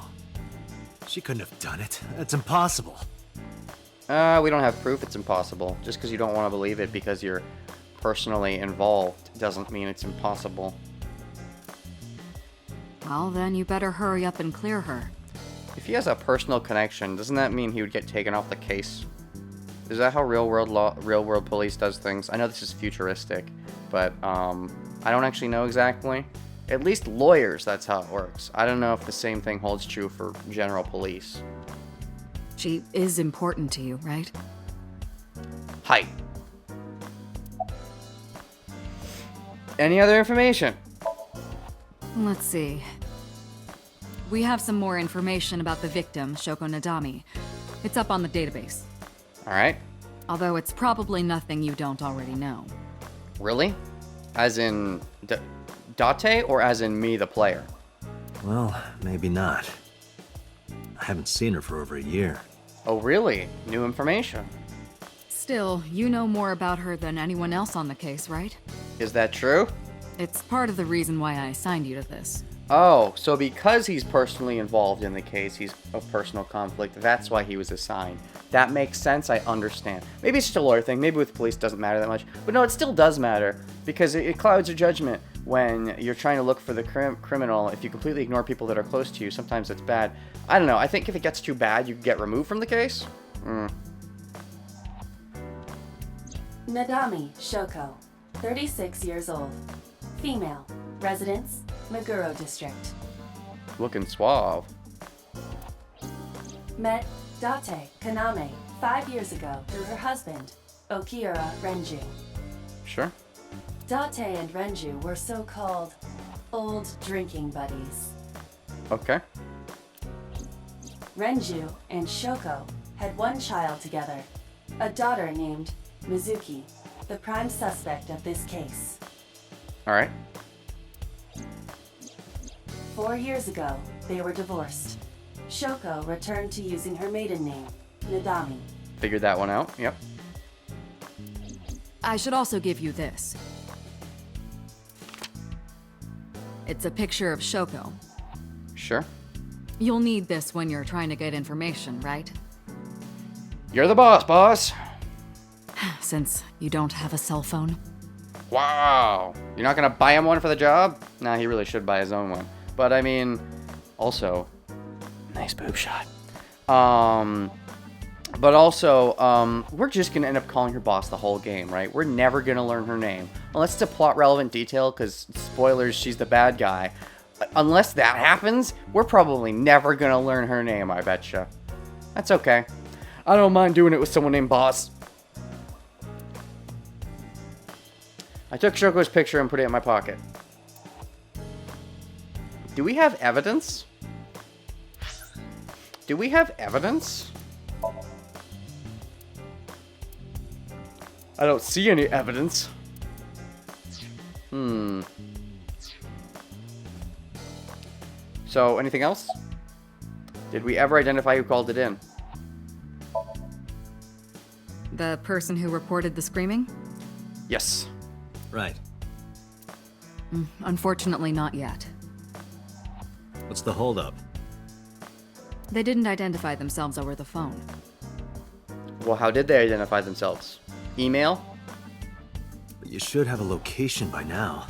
She couldn't have done it. That's impossible. We don't have proof it's impossible. Just because you don't want to believe it because you're personally involved doesn't mean it's impossible. Well, then you better hurry up and clear her. If he has a personal connection, doesn't that mean he would get taken off the case? Is that how real world police does things? I know this is futuristic, but I don't actually know exactly. At least lawyers, that's how it works. I don't know if the same thing holds true for general police. She is important to you, right? Hi. Any other information? Let's see. We have some more information about the victim, Shoko Nadami. It's up on the database. Alright. Although it's probably nothing you don't already know. Really? As in Date or as in me, the player? Well, maybe not. I haven't seen her for over a year. Oh, really? New information. Still, you know more about her than anyone else on the case, right? Is that true? It's part of the reason why I assigned you to this. Oh, so because he's personally involved in the case, he's a personal conflict, that's why he was assigned. That makes sense, I understand. Maybe it's just a lawyer thing, maybe with police it doesn't matter that much. But no, it still does matter, because it clouds your judgment when you're trying to look for the criminal, if you completely ignore people that are close to you, sometimes it's bad. I don't know. I think if it gets too bad, you can get removed from the case. Nadami Shoko, 36 years old. Female. Residence, Meguro District. Looking suave. Met Date Kaname 5 years ago through her husband, Okiura Renju. Sure. Date and Renju were so-called old drinking buddies. Okay. Renju and Shoko had one child together, a daughter named Mizuki, the prime suspect of this case. All right. 4 years ago, they were divorced. Shoko returned to using her maiden name, Nadami. Figured that one out. Yep. I should also give you this. It's a picture of Shoko. Sure. You'll need this when you're trying to get information, right? You're the boss. Since you don't have a cell phone. Wow. You're not gonna buy him one for the job? Nah, he really should buy his own one. But I mean, also, nice boob shot. But also, we're just gonna end up calling her boss the whole game, right? We're never gonna learn her name. Unless it's a plot relevant detail, because spoilers, she's the bad guy. Unless that happens, we're probably never gonna learn her name, I betcha. That's okay. I don't mind doing it with someone named Boss. I took Shoko's picture and put it in my pocket. Do we have evidence? Do we have evidence? I don't see any evidence. So, anything else? Did we ever identify who called it in? The person who reported the screaming? Yes. Right. Unfortunately, not yet. What's the holdup? They didn't identify themselves over the phone. Well, how did they identify themselves? Email? But you should have a location by now.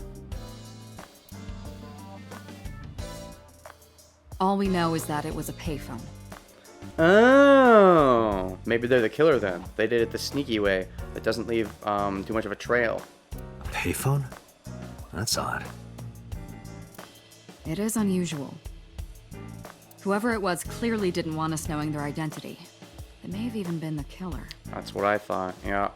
All we know is that it was a payphone. Oh, maybe they're the killer then. They did it the sneaky way that doesn't leave too much of a trail. A payphone? That's odd. It is unusual. Whoever it was clearly didn't want us knowing their identity. It may have even been the killer. That's what I thought, yeah.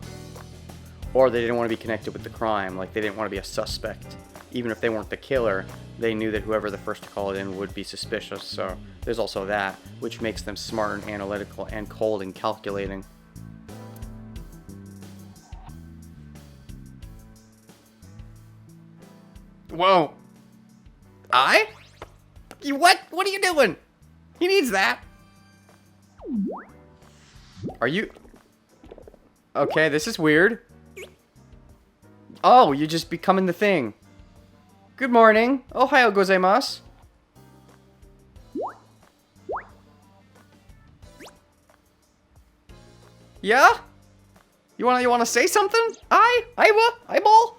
Or they didn't want to be connected with the crime, like they didn't want to be a suspect. Even if they weren't the killer, they knew that whoever the first to call it in would be suspicious, so there's also that, which makes them smart and analytical and cold and calculating. Whoa. What? What are you doing? He needs that. Are you... Okay, this is weird. Oh, you're just becoming the thing. Good morning. Ohayo gozaimasu. Yeah? You wanna say something? Eyeball?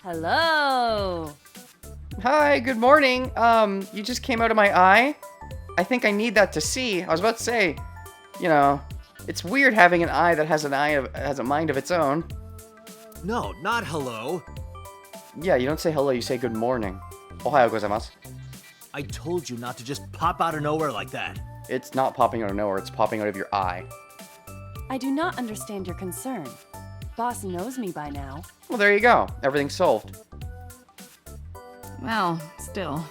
Hello! Hi, good morning. You just came out of my eye. I think I need that to see. I was about to say, you know, it's weird having an eye that has a mind of its own. No, not hello. Yeah, you don't say hello, you say good morning. Ohayo gozaimasu. I told you not to just pop out of nowhere like that. It's not popping out of nowhere, it's popping out of your eye. I do not understand your concern. Boss knows me by now. Well, there you go. Everything's solved. Well, still.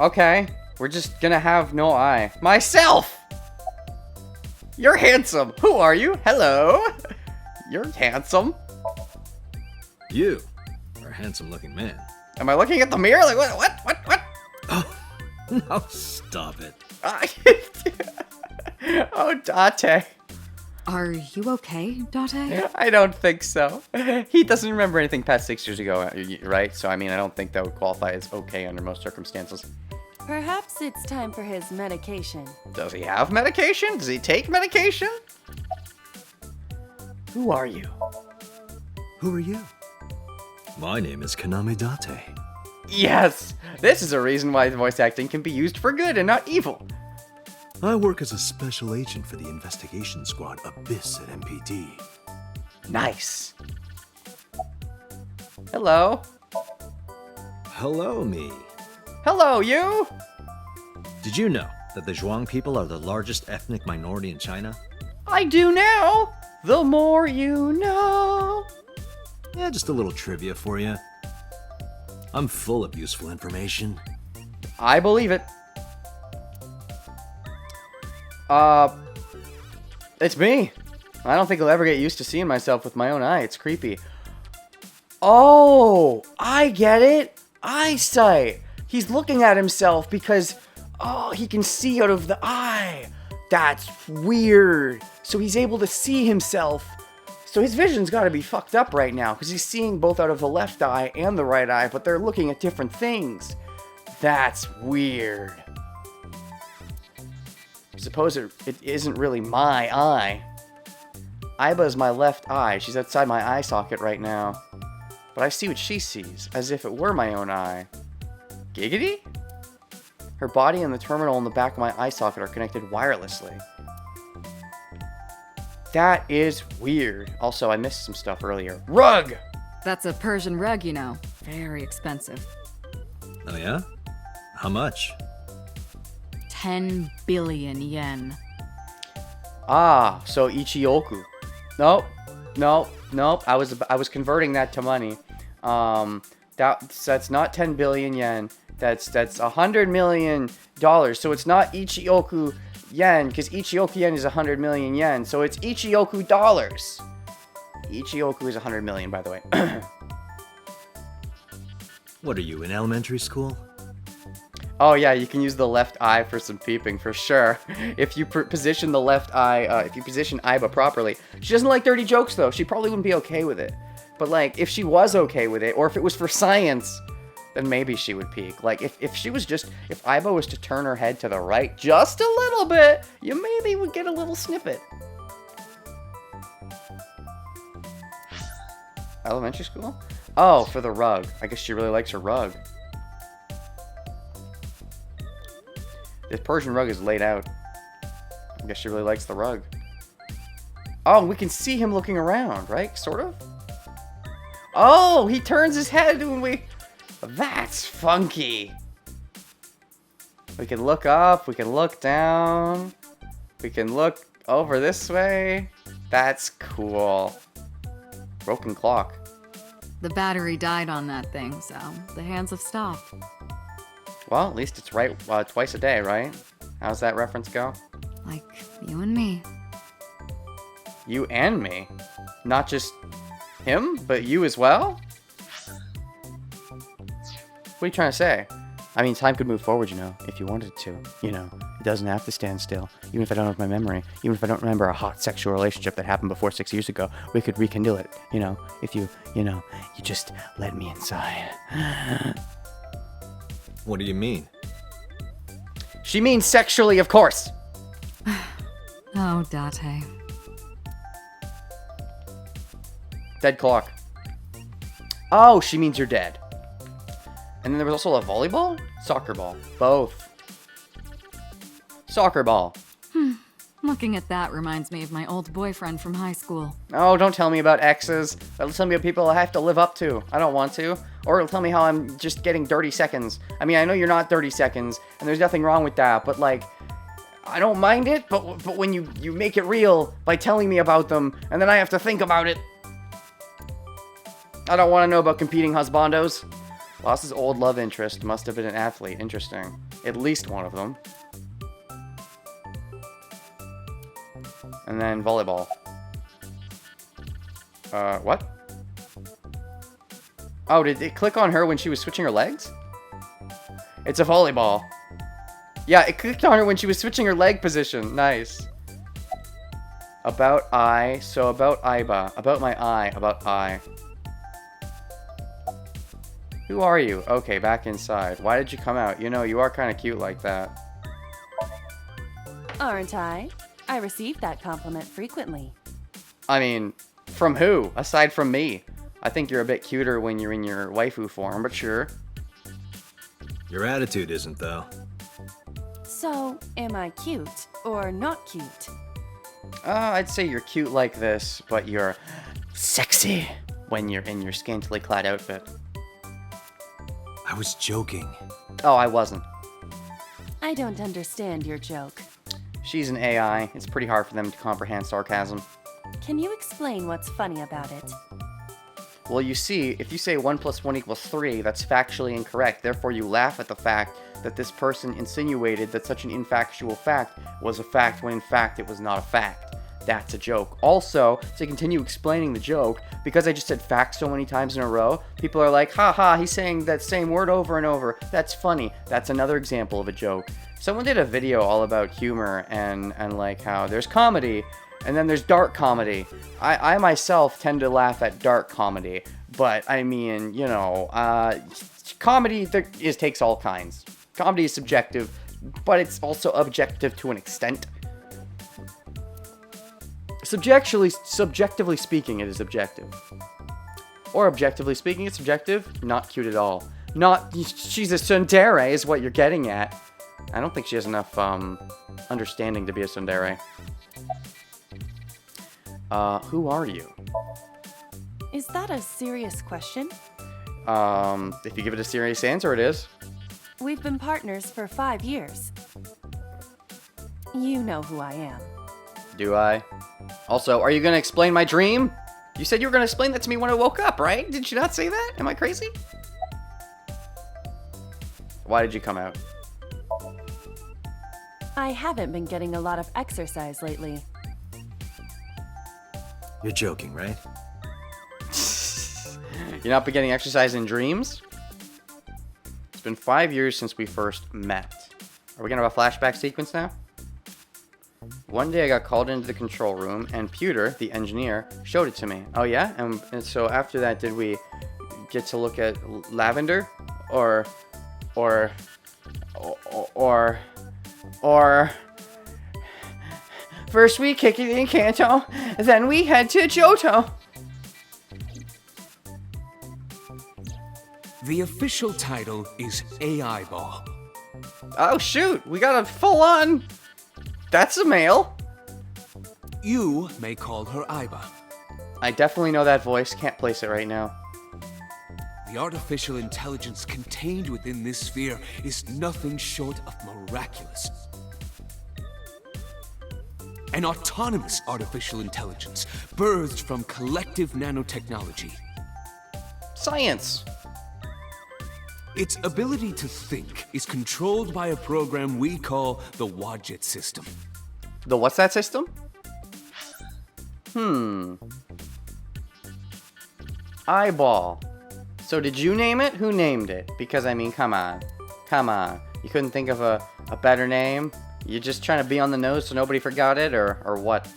Okay, we're just gonna have no eye. Myself! You're handsome. Who are you? Hello? You're handsome. You are a handsome-looking man. Am I looking at the mirror? Like, what? Oh, no, stop it. Oh, Date. Are you okay, Date? I don't think so. He doesn't remember anything past 6 years ago, right? So, I mean, I don't think that would qualify as okay under most circumstances. Perhaps it's time for his medication. Does he have medication? Does he take medication? Who are you? Who are you? My name is Kaname Date. Yes! This is a reason why voice acting can be used for good and not evil. I work as a special agent for the investigation squad Abyss at MPD. Nice. Hello. Hello, me. Hello, you! Did you know that the Zhuang people are the largest ethnic minority in China? I do now! The more you know. Yeah, just a little trivia for you. I'm full of useful information. I believe it. It's me. I don't think I'll ever get used to seeing myself with my own eye. It's creepy. Oh, I get it. Eyesight. He's looking at himself because, oh, he can see out of the eye. That's weird. So he's able to see himself. So his vision's got to be fucked up right now because he's seeing both out of the left eye and the right eye, but they're looking at different things. That's weird. I suppose it isn't really my eye. Aiba's my left eye. She's outside my eye socket right now. But I see what she sees, as if it were my own eye. Giggity? Her body and the terminal in the back of my eye socket are connected wirelessly. That is weird. Also, I missed some stuff earlier. Rug! That's a Persian rug, you know. Very expensive. Oh yeah? How much? 10 billion yen. Ah, so Ichioku. Nope. I was converting that to money. That's not 10 billion yen. That's $100 million. So it's not Ichioku yen, because Ichioku yen is 100 million yen. So it's Ichioku dollars. Ichioku is 100 million, by the way. What are you, in elementary school? Oh yeah, you can use the left eye for some peeping for sure. If you position the left eye, if you position Aiba properly. She doesn't like dirty jokes though. She probably wouldn't be okay with it. But like, if she was okay with it, or if it was for science, then maybe she would peek. Like, if Aiba was to turn her head to the right just a little bit, you maybe would get a little snippet. Elementary school? Oh, for the rug. I guess she really likes her rug. This Persian rug is laid out. I guess she really likes the rug. Oh, we can see him looking around, right? Sort of? Oh, he turns his head when we... That's funky. We can look up, we can look down. We can look over this way. That's cool. Broken clock. The battery died on that thing, so the hands have stopped. Well, at least it's right twice a day, right? How's that reference go? Like you and me. You and me? Not just him, but you as well? What are you trying to say? I mean, time could move forward, you know, if you wanted it to. You know, it doesn't have to stand still. Even if I don't have my memory, even if I don't remember a hot sexual relationship that happened before 6 years ago, we could rekindle it, you know, if you just let me inside. What do you mean? She means sexually, of course. Oh, Date. Dead clock. Oh, she means you're dead. And then there was also a volleyball? Soccer ball. Both. Soccer ball. Looking at that reminds me of my old boyfriend from high school. Oh, don't tell me about exes. That'll tell me about people I have to live up to. I don't want to. Or it'll tell me how I'm just getting dirty seconds. I mean, I know you're not 30 seconds, and there's nothing wrong with that, but like, I don't mind it, but when you make it real by telling me about them, and then I have to think about it. I don't want to know about competing husbandos. Lost his old love interest. Must have been an athlete. Interesting. At least one of them. And then volleyball. What? Oh, did it click on her when she was switching her legs? It's a volleyball. Yeah, it clicked on her when she was switching her leg position. Nice. About eye. So about Aiba. About my eye. About eye. Who are you? Okay, back inside. Why did you come out? You know, you are kind of cute like that. Aren't I? I receive that compliment frequently. I mean, From who? Aside from me. I think you're a bit cuter when you're in your waifu form, but sure. Your attitude isn't, though. So, am I cute or not cute? I'd say you're cute like this, but you're sexy when you're in your scantily clad outfit. I was joking. Oh, I wasn't. I don't understand your joke. She's an AI. It's pretty hard for them to comprehend sarcasm. Can you explain what's funny about it? Well, you see, if you say 1 + 1 = 3, that's factually incorrect. Therefore, you laugh at the fact that this person insinuated that such an infactual fact was a fact when in fact it was not a fact. That's a joke. Also, to continue explaining the joke, because I just said fact so many times in a row, people are like, haha, he's saying that same word over and over. That's funny. That's another example of a joke. Someone did a video all about humor and like how there's comedy and then there's dark comedy. I myself tend to laugh at dark comedy, but I mean, you know, comedy takes all kinds. Comedy is subjective, but it's also objective to an extent. Subjectively speaking, it is objective. Or objectively speaking, it's subjective. Not cute at all. She's a tsundere is what you're getting at. I don't think she has enough understanding to be a tsundere. Who are you? Is that a serious question? If you give it a serious answer, it is. We've been partners for 5 years. You know who I am. Do I? Also, are you going to explain my dream? You said you were going to explain that to me when I woke up, right? Did you not say that? Am I crazy? Why did you come out? I haven't been getting a lot of exercise lately. You're joking, right? You're not been getting exercise in dreams? It's been 5 years since we first met. Are we going to have a flashback sequence now? One day I got called into the control room, and Pewter, the engineer, showed it to me. Oh yeah? And so after that, did we get to look at Lavender? Or... First we kick it in Kanto, then we head to Johto. The official title is AI Ball. Oh shoot, we got a full-on... That's a male. You may call her Aiba. I definitely know that voice, can't place it right now. The artificial intelligence contained within this sphere is nothing short of miraculous. An autonomous artificial intelligence birthed from collective nanotechnology. Science. Its ability to think is controlled by a program we call the Wadjet system. The what's that system? Eyeball. So did you name it? Who named it? Because I mean, come on. You couldn't think of a better name? You're just trying to be on the nose so nobody forgot it, or what?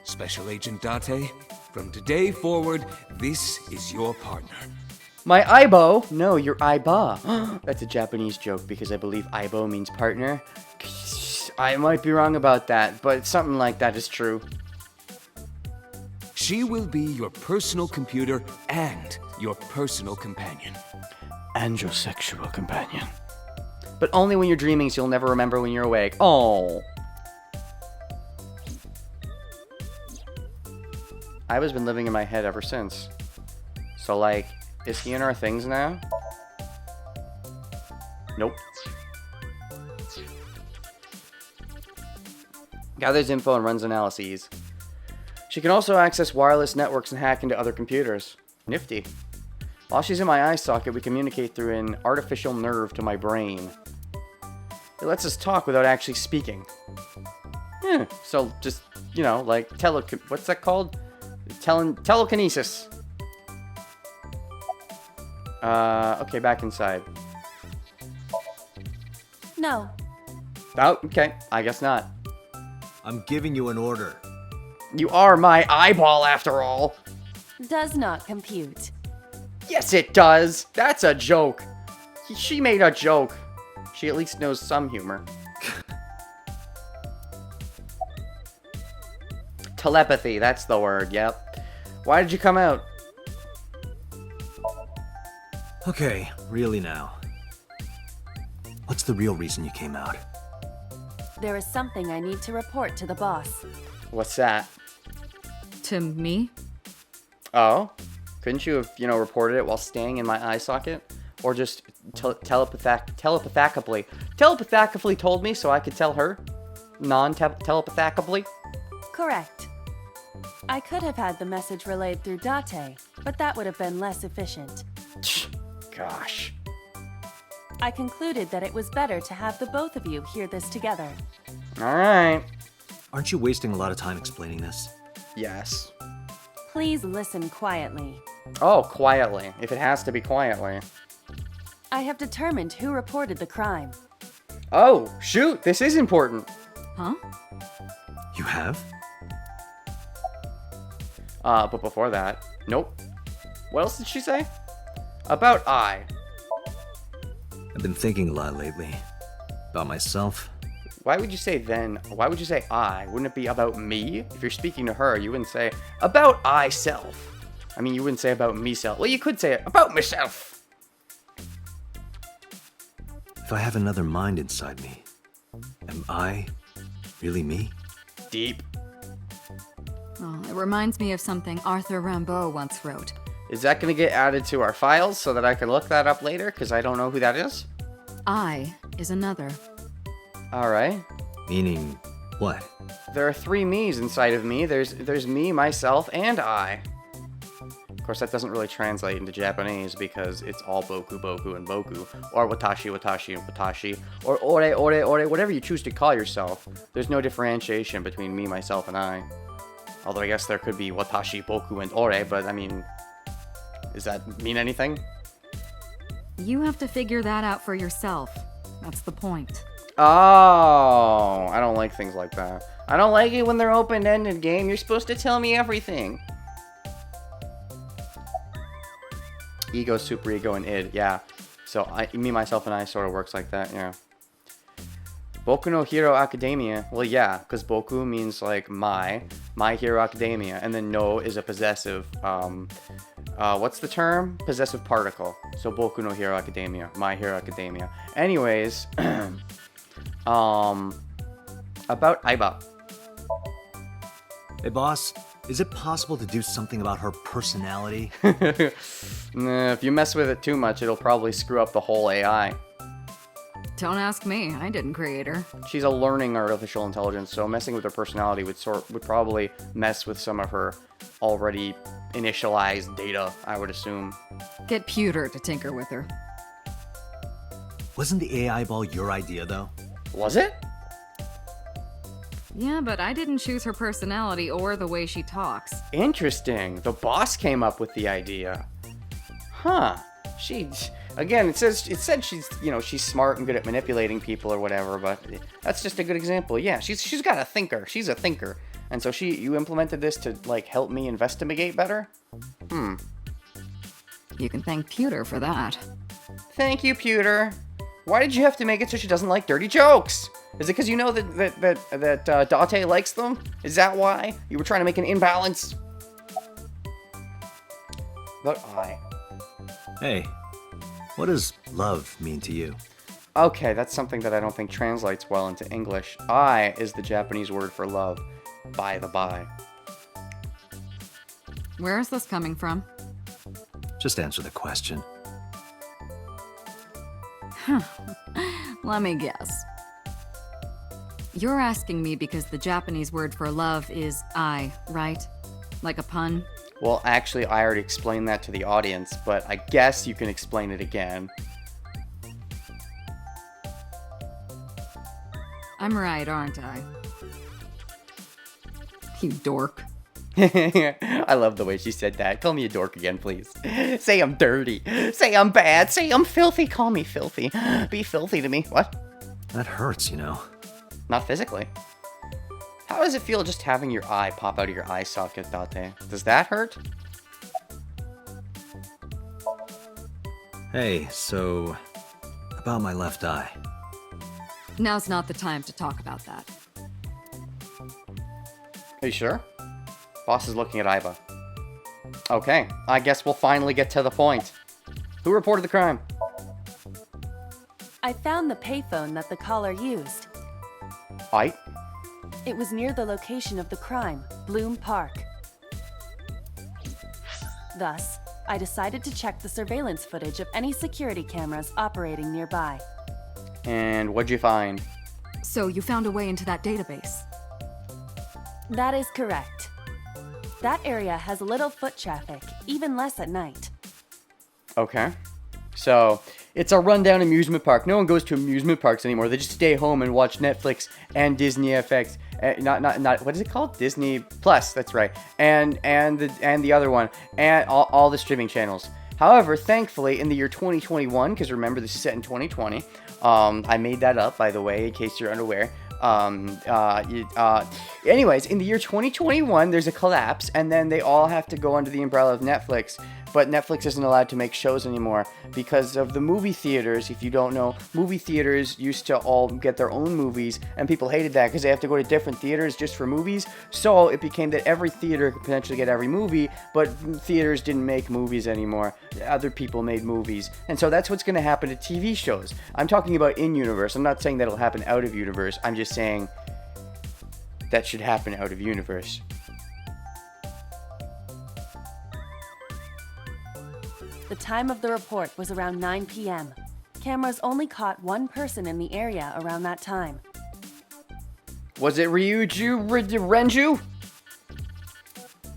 Special Agent Date, from today forward, this is your partner. My Aibo? No, you're Aiba. That's a Japanese joke because I believe Aibo means partner. I might be wrong about that, but something like that is true. She will be your personal computer and your personal companion. And your sexual companion. But only when you're dreaming, so you'll never remember when you're awake. Oh. Aiba's been living in my head ever since. So, like, is he in our things now? Nope. Gathers info and runs analyses. She can also access wireless networks and hack into other computers. Nifty. While she's in my eye socket, we communicate through an artificial nerve to my brain. It lets us talk without actually speaking. So just, you know, like what's that called? Telekinesis. Okay, back inside. No. Oh, okay. I guess not. I'm giving you an order. You are my eyeball after all. Does not compute. Yes, it does. That's a joke. She made a joke. She at least knows some humor. telepathy. That's the word. Yep. Why did you come out? Okay, really now. What's the real reason you came out? There is something I need to report to the boss. What's that? To me? Oh? Couldn't you have, reported it while staying in my eye socket? Or just telepathically told me so I could tell her? Non-telepathically? Correct. I could have had the message relayed through Date, but that would have been less efficient. Gosh. I concluded that it was better to have the both of you hear this together. Alright. Aren't you wasting a lot of time explaining this? Yes. Please listen quietly. Oh, quietly. If it has to be quietly. I have determined who reported the crime. Oh, shoot, this is important. Huh? You have? But before that, nope. What else did she say? About I. I've been thinking a lot lately. About myself. Why would you say then? Why would you say I? Wouldn't it be about me? If you're speaking to her, you wouldn't say about I self. I mean, you wouldn't say about me self. Well, you could say it about myself. If I have another mind inside me, am I really me? Deep. Oh, it reminds me of something Arthur Rimbaud once wrote. Is that going to get added to our files so that I can look that up later? Because I don't know who that is. I is another. Alright. Meaning what? There are 3 me's inside of me. There's me, myself, and I. Of course, that doesn't really translate into Japanese because it's all boku, boku, and boku. Or watashi, watashi, and watashi. Or ore, ore, ore, whatever you choose to call yourself. There's no differentiation between me, myself, and I. Although I guess there could be watashi, boku, and ore, but I mean, does that mean anything? You have to figure that out for yourself. That's the point. Oh, I don't like things like that. I don't like it when they're open-ended, game. You're supposed to tell me everything. Ego, superego, and id. Yeah. So me, myself, and I sort of works like that. Yeah. Boku no Hero Academia. Well, yeah, because Boku means like my Hero Academia, and then no is a possessive. What's the term? Possessive particle. So Boku no Hero Academia, My Hero Academia. Anyways, about Aiba. Hey boss, is it possible to do something about her personality? Nah, if you mess with it too much, it'll probably screw up the whole AI. Don't ask me. I didn't create her. She's a learning artificial intelligence, so messing with her personality would probably mess with some of her already initialized data, I would assume. Get Pewter to tinker with her. Wasn't the AI ball your idea, though? Was it? Yeah, but I didn't choose her personality or the way she talks. Interesting. The boss came up with the idea. Huh. Again, it said she's, she's smart and good at manipulating people or whatever, but that's just a good example. Yeah, she's got a thinker. She's a thinker. And so you implemented this to, like, help me investigate better? You can thank Pewter for that. Thank you, Pewter. Why did you have to make it so she doesn't like dirty jokes? Is it because you know that Date likes them? Is that why? You were trying to make an imbalance? But Hey, what does love mean to you? Okay, that's something that I don't think translates well into English. I is the Japanese word for love, by the by. Where is this coming from? Just answer the question. Let me guess. You're asking me because the Japanese word for love is I, right? Like a pun? Well, actually, I already explained that to the audience, but I guess you can explain it again. I'm right, aren't I? You dork. I love the way she said that. Call me a dork again, please. Say I'm dirty. Say I'm bad. Say I'm filthy. Call me filthy. Be filthy to me. What? That hurts, you know. Not physically. How does it feel just having your eye pop out of your eye socket, Date? Does that hurt? Hey, so about my left eye. Now's not the time to talk about that. Are you sure? Boss is looking at Aiba. Okay, I guess we'll finally get to the point. Who reported the crime? I found the payphone that the caller used. Aight. It was near the location of the crime, Bloom Park. Thus, I decided to check the surveillance footage of any security cameras operating nearby. And what'd you find? So you found a way into that database. That is correct. That area has little foot traffic, even less at night. Okay. So, it's a rundown amusement park. No one goes to amusement parks anymore. They just stay home and watch Netflix and Disney FX. Not what is it called? Disney Plus. That's right. And the other one, and all the streaming channels. However, thankfully, in the year 2021, because remember this is set in 2020. I made that up, by the way, in case you're unaware. Anyways, in the year 2021, there's a collapse, and then they all have to go under the umbrella of Netflix. But Netflix isn't allowed to make shows anymore because of the movie theaters. If you don't know, movie theaters used to all get their own movies, and people hated that because they have to go to different theaters just for movies. So it became that every theater could potentially get every movie, but theaters didn't make movies anymore. Other people made movies. And so that's what's going to happen to TV shows. I'm talking about in-universe. I'm not saying that'll happen out of universe. I'm just saying that should happen out of universe. The time of the report was around 9 p.m. Cameras only caught one person in the area around that time. Was it Renju?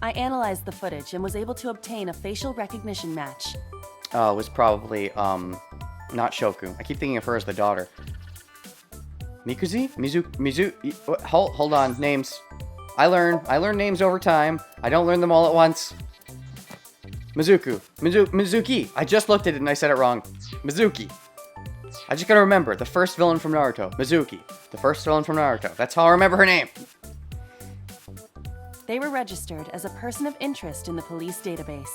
I analyzed the footage and was able to obtain a facial recognition match. Oh, it was probably, not Shoku. I keep thinking of her as the daughter. Mikuzi? Hold on, names. I learn names over time. I don't learn them all at once. Mizuki. I just looked at it and I said it wrong. Mizuki. I just gotta remember, the first villain from Naruto. Mizuki. The first villain from Naruto. That's how I remember her name. They were registered as a person of interest in the police database.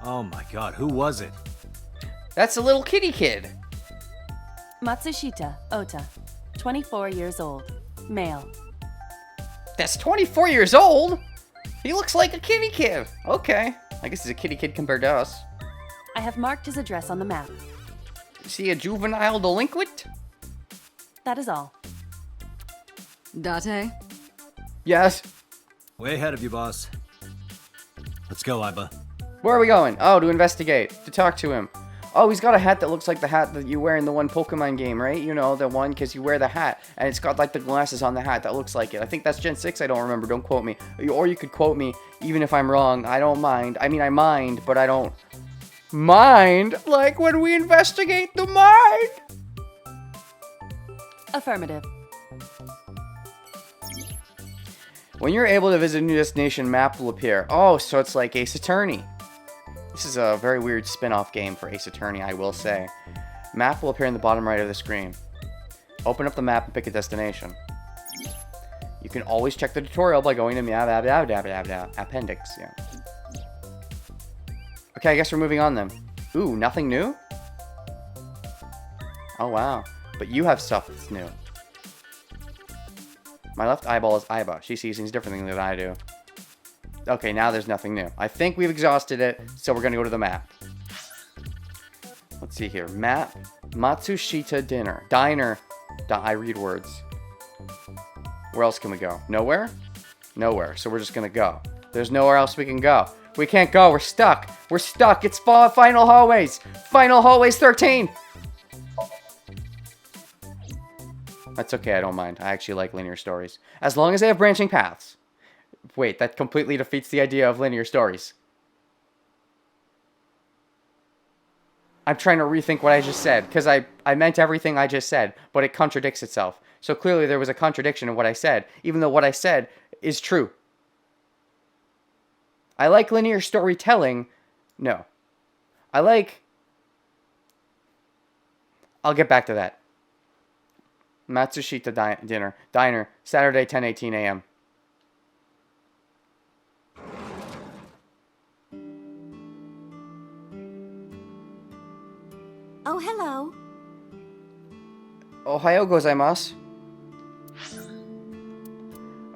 Oh my god, who was it? That's a little kitty kid. Matsushita Ota, 24 years old, male. That's 24 years old? He looks like a kitty kid. Okay. I guess he's a kitty kid compared to us. I have marked his address on the map. Is he a juvenile delinquent? That is all. Date? Yes. Way ahead of you, boss. Let's go, Aiba. Where are we going? Oh, to investigate. To talk to him. Oh, he's got a hat that looks like the hat that you wear in the one Pokemon game, right? You know, the one, because you wear the hat, and it's got, like, the glasses on the hat that looks like it. I think that's Gen 6, I don't remember, don't quote me. Or you could quote me, even if I'm wrong. I don't mind. I mean, I mind, but I don't mind, like when we investigate the mind. Affirmative. When you're able to visit a new destination, map will appear. Oh, so it's like Ace Attorney. This is a very weird spin-off game for Ace Attorney, I will say. Map will appear in the bottom right of the screen. Open up the map and pick a destination. You can always check the tutorial by going to appendix. Yeah. Okay, I guess we're moving on then. Ooh, nothing new? Oh, wow. But you have stuff that's new. My left eyeball is Aiba. She sees things differently than I do. Okay, now there's nothing new. I think we've exhausted it, so we're going to go to the map. Let's see here. Map. Matsushita Diner. I read words. Where else can we go? Nowhere? Nowhere. So we're just going to go. There's nowhere else we can go. We can't go. We're stuck. We're stuck. It's Final Hallways. Final Hallways 13. That's okay. I don't mind. I actually like linear stories. As long as they have branching paths. Wait, that completely defeats the idea of linear stories. I'm trying to rethink what I just said, because I meant everything I just said, but it contradicts itself. So clearly there was a contradiction in what I said, even though what I said is true. I like linear storytelling. No. I'll get back to that. Matsushita Diner, Saturday, 10:18 a.m. Oh, hello. Ohayo gozaimasu.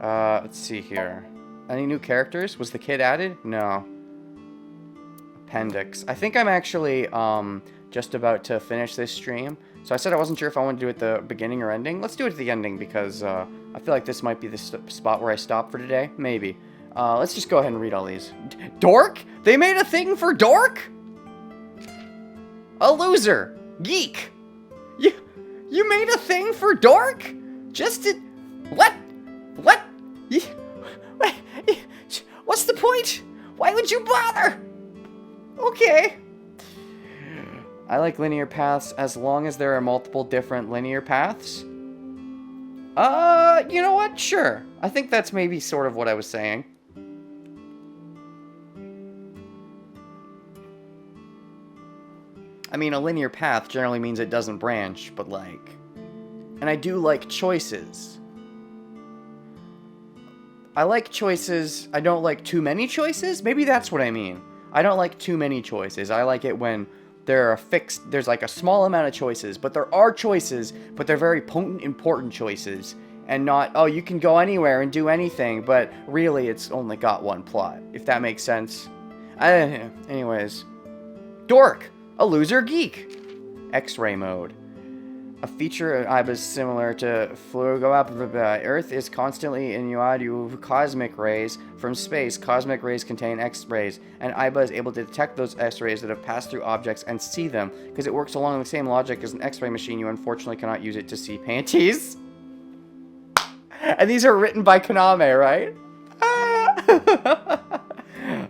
Let's see here. Any new characters? Was the kid added? No. Appendix. I think I'm actually, just about to finish this stream. So I said I wasn't sure if I wanted to do it at the beginning or ending. Let's do it at the ending because, I feel like this might be the spot where I stop for today. Maybe. Let's just go ahead and read all these. Dork? They made a thing for Dork? A loser. Geek. You made a thing for Dork? Just to... What? What? What's the point? Why would you bother? Okay. I like linear paths as long as there are multiple different linear paths. You know what? Sure. I think that's maybe sort of what I was saying. I mean, a linear path generally means it doesn't branch, but like... And I do like choices. I like choices. I don't like too many choices. Maybe that's what I mean. I don't like too many choices. I like it when there are there's like a small amount of choices, but there are choices, but they're very potent, important choices. And not, oh, you can go anywhere and do anything, but really it's only got one plot, if that makes sense. Anyways. Dork! A loser geek. X-ray mode. A feature of IBA similar to Earth is constantly inundated with cosmic rays from space. Cosmic rays contain X-rays, and IBA is able to detect those X-rays that have passed through objects and see them. Because it works along the same logic as an X-ray machine, you unfortunately cannot use it to see panties. And these are written by Koname, right?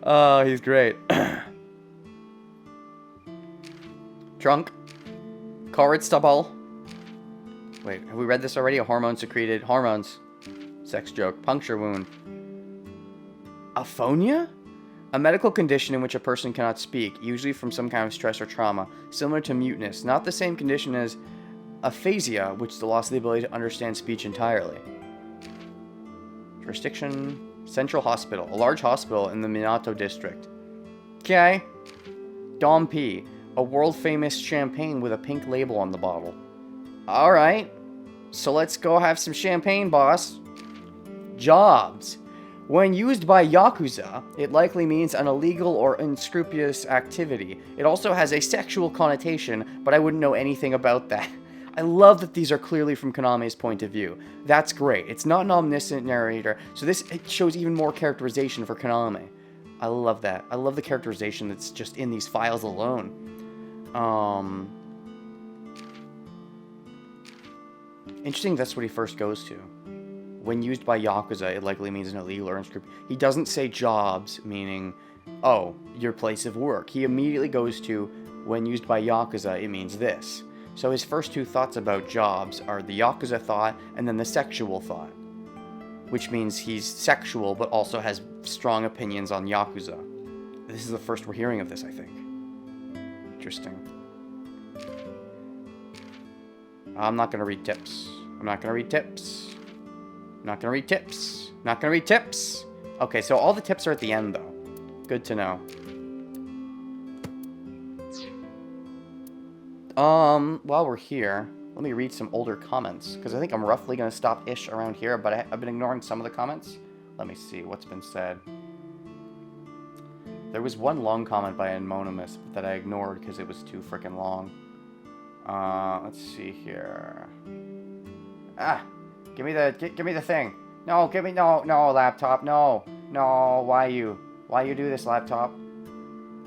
Oh, he's great. Drunk. Corridstable. Wait, have we read this already? A hormone secreted. Hormones. Sex joke. Puncture wound. Aphonia? A medical condition in which a person cannot speak, usually from some kind of stress or trauma, similar to muteness. Not the same condition as aphasia, which is the loss of the ability to understand speech entirely. Jurisdiction. Central Hospital. A large hospital in the Minato district. Okay. Dom P. A world-famous champagne with a pink label on the bottle. Alright. So let's go have some champagne, boss. Jobs. When used by Yakuza, it likely means an illegal or unscrupulous activity. It also has a sexual connotation, but I wouldn't know anything about that. I love that these are clearly from Koname's point of view. That's great. It's not an omniscient narrator, so it shows even more characterization for Koname. I love that. I love the characterization that's just in these files alone. Interesting that's what he first goes to. When used by Yakuza, it likely means an illegal or unscrupulous. He doesn't say jobs, meaning, oh, your place of work. He immediately goes to, when used by Yakuza, it means this. So his first two thoughts about jobs are the Yakuza thought and then the sexual thought. Which means he's sexual, but also has strong opinions on Yakuza. This is the first we're hearing of this, I think. Interesting. I'm not going to read tips. I'm not going to read tips. I'm not going to read tips. Not going to read tips. Okay, so all the tips are at the end, though. Good to know. While we're here, let me read some older comments, because I think I'm roughly going to stop-ish around here, but I've been ignoring some of the comments. Let me see what's been said. There was one long comment by Anonymous that I ignored because it was too freaking long. Let's see here. Ah, give me the thing. No, no, laptop, no, why you do this, laptop?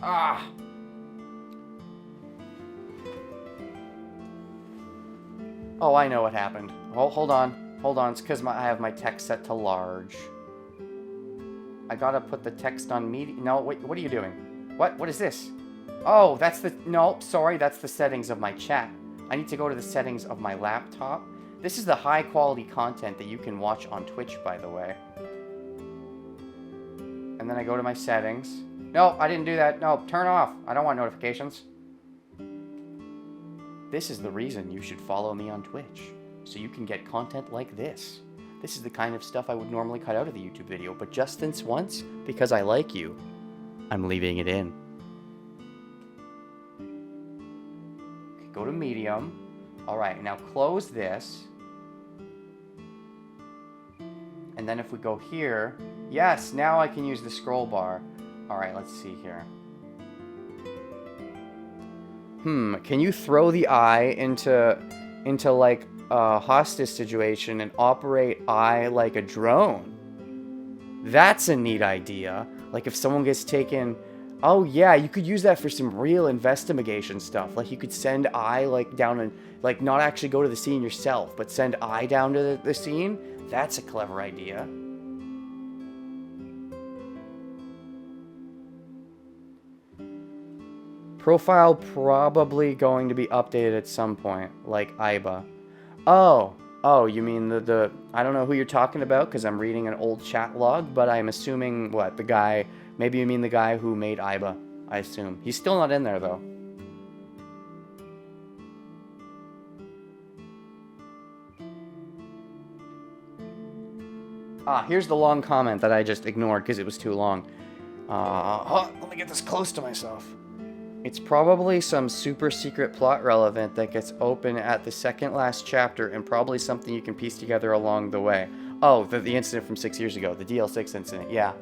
Ah. Oh, I know what happened. Hold on, it's because I have my text set to large. I gotta put the text on medium. No, wait, what are you doing? What is this? Oh, that's the settings of my chat. I need to go to the settings of my laptop. This is the high quality content that you can watch on Twitch, by the way. And then I go to my settings. No, I didn't do that. No, turn off. I don't want notifications. This is the reason you should follow me on Twitch, so you can get content like this. This is the kind of stuff I would normally cut out of the YouTube video, but just this once, because I like you, I'm leaving it in. Okay, go to medium. All right, now close this. And then if we go here, yes, now I can use the scroll bar. All right, let's see here. Can you throw the eye into like a hostage situation and operate eye like a drone? That's a neat idea. Like if someone gets taken, oh yeah, you could use that for some real investigation stuff. Like you could send eye like down and like not actually go to the scene yourself, but send eye down to the scene. That's a clever idea. Profile probably going to be updated at some point, like Aiba. Oh, you mean the I don't know who you're talking about because I'm reading an old chat log, but I'm assuming what, the guy, maybe you mean the guy who made Aiba, I assume. He's still not in there though. Here's the long comment that I just ignored because it was too long. Let me get this close to myself. It's probably some super secret plot relevant that gets open at the second last chapter and probably something you can piece together along the way. Oh, the incident from 6 years ago, the DL6 incident, yeah.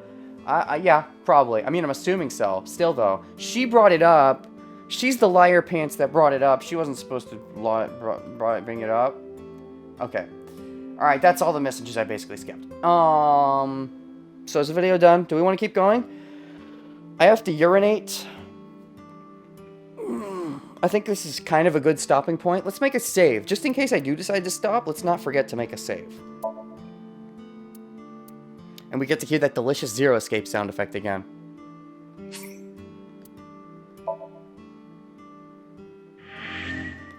Yeah, probably. I mean, I'm assuming so. Still, though, she brought it up. She's the liar pants that brought it up. She wasn't supposed to bring it up. Okay. Alright, that's all the messages I basically skipped. So is the video done? Do we want to keep going? I have to urinate. I think this is kind of a good stopping point. Let's make a save. Just in case I do decide to stop, let's not forget to make a save. And we get to hear that delicious Zero Escape sound effect again.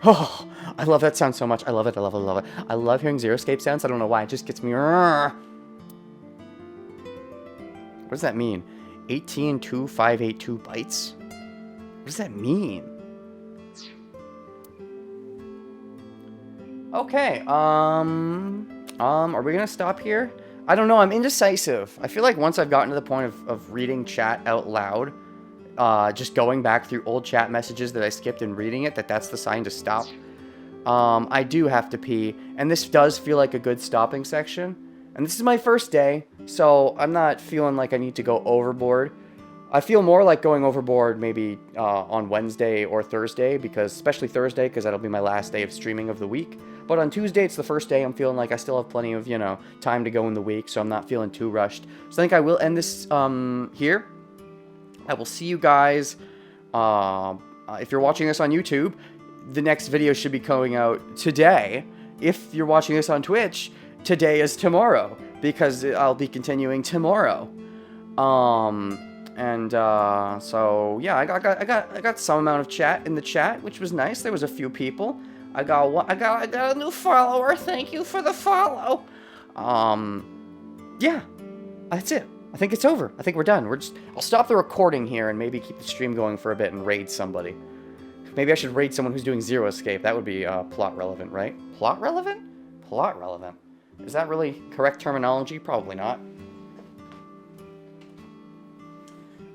Oh, I love that sound so much. I love it, I love it, I love it. I love hearing Zero Escape sounds. I don't know why. It just gets me... What does that mean? 182582 bytes? What does that mean? Okay, are we gonna stop here? I don't know, I'm indecisive. I feel like once I've gotten to the point of reading chat out loud, just going back through old chat messages that I skipped and reading it, that's the sign to stop. I do have to pee, and this does feel like a good stopping section. And this is my first day, so I'm not feeling like I need to go overboard. I feel more like going overboard maybe on Wednesday or Thursday, because especially Thursday, because that'll be my last day of streaming of the week. But on Tuesday, it's the first day. I'm feeling like I still have plenty of, time to go in the week, so I'm not feeling too rushed. So I think I will end this here. I will see you guys. If you're watching this on YouTube, the next video should be going out today. If you're watching this on Twitch, today is tomorrow, because I'll be continuing tomorrow. So yeah, I got some amount of chat in the chat, which was nice. There was a few people. I got a new follower. Thank you for the follow. Yeah, that's it. I think it's over. I think we're done. I'll stop the recording here and maybe keep the stream going for a bit and raid somebody. Maybe I should raid someone who's doing Zero Escape. That would be plot relevant, right? Plot relevant? Plot relevant. Is that really correct terminology? Probably not.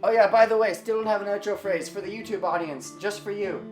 Oh yeah, by the way, still don't have an outro phrase for the YouTube audience, just for you.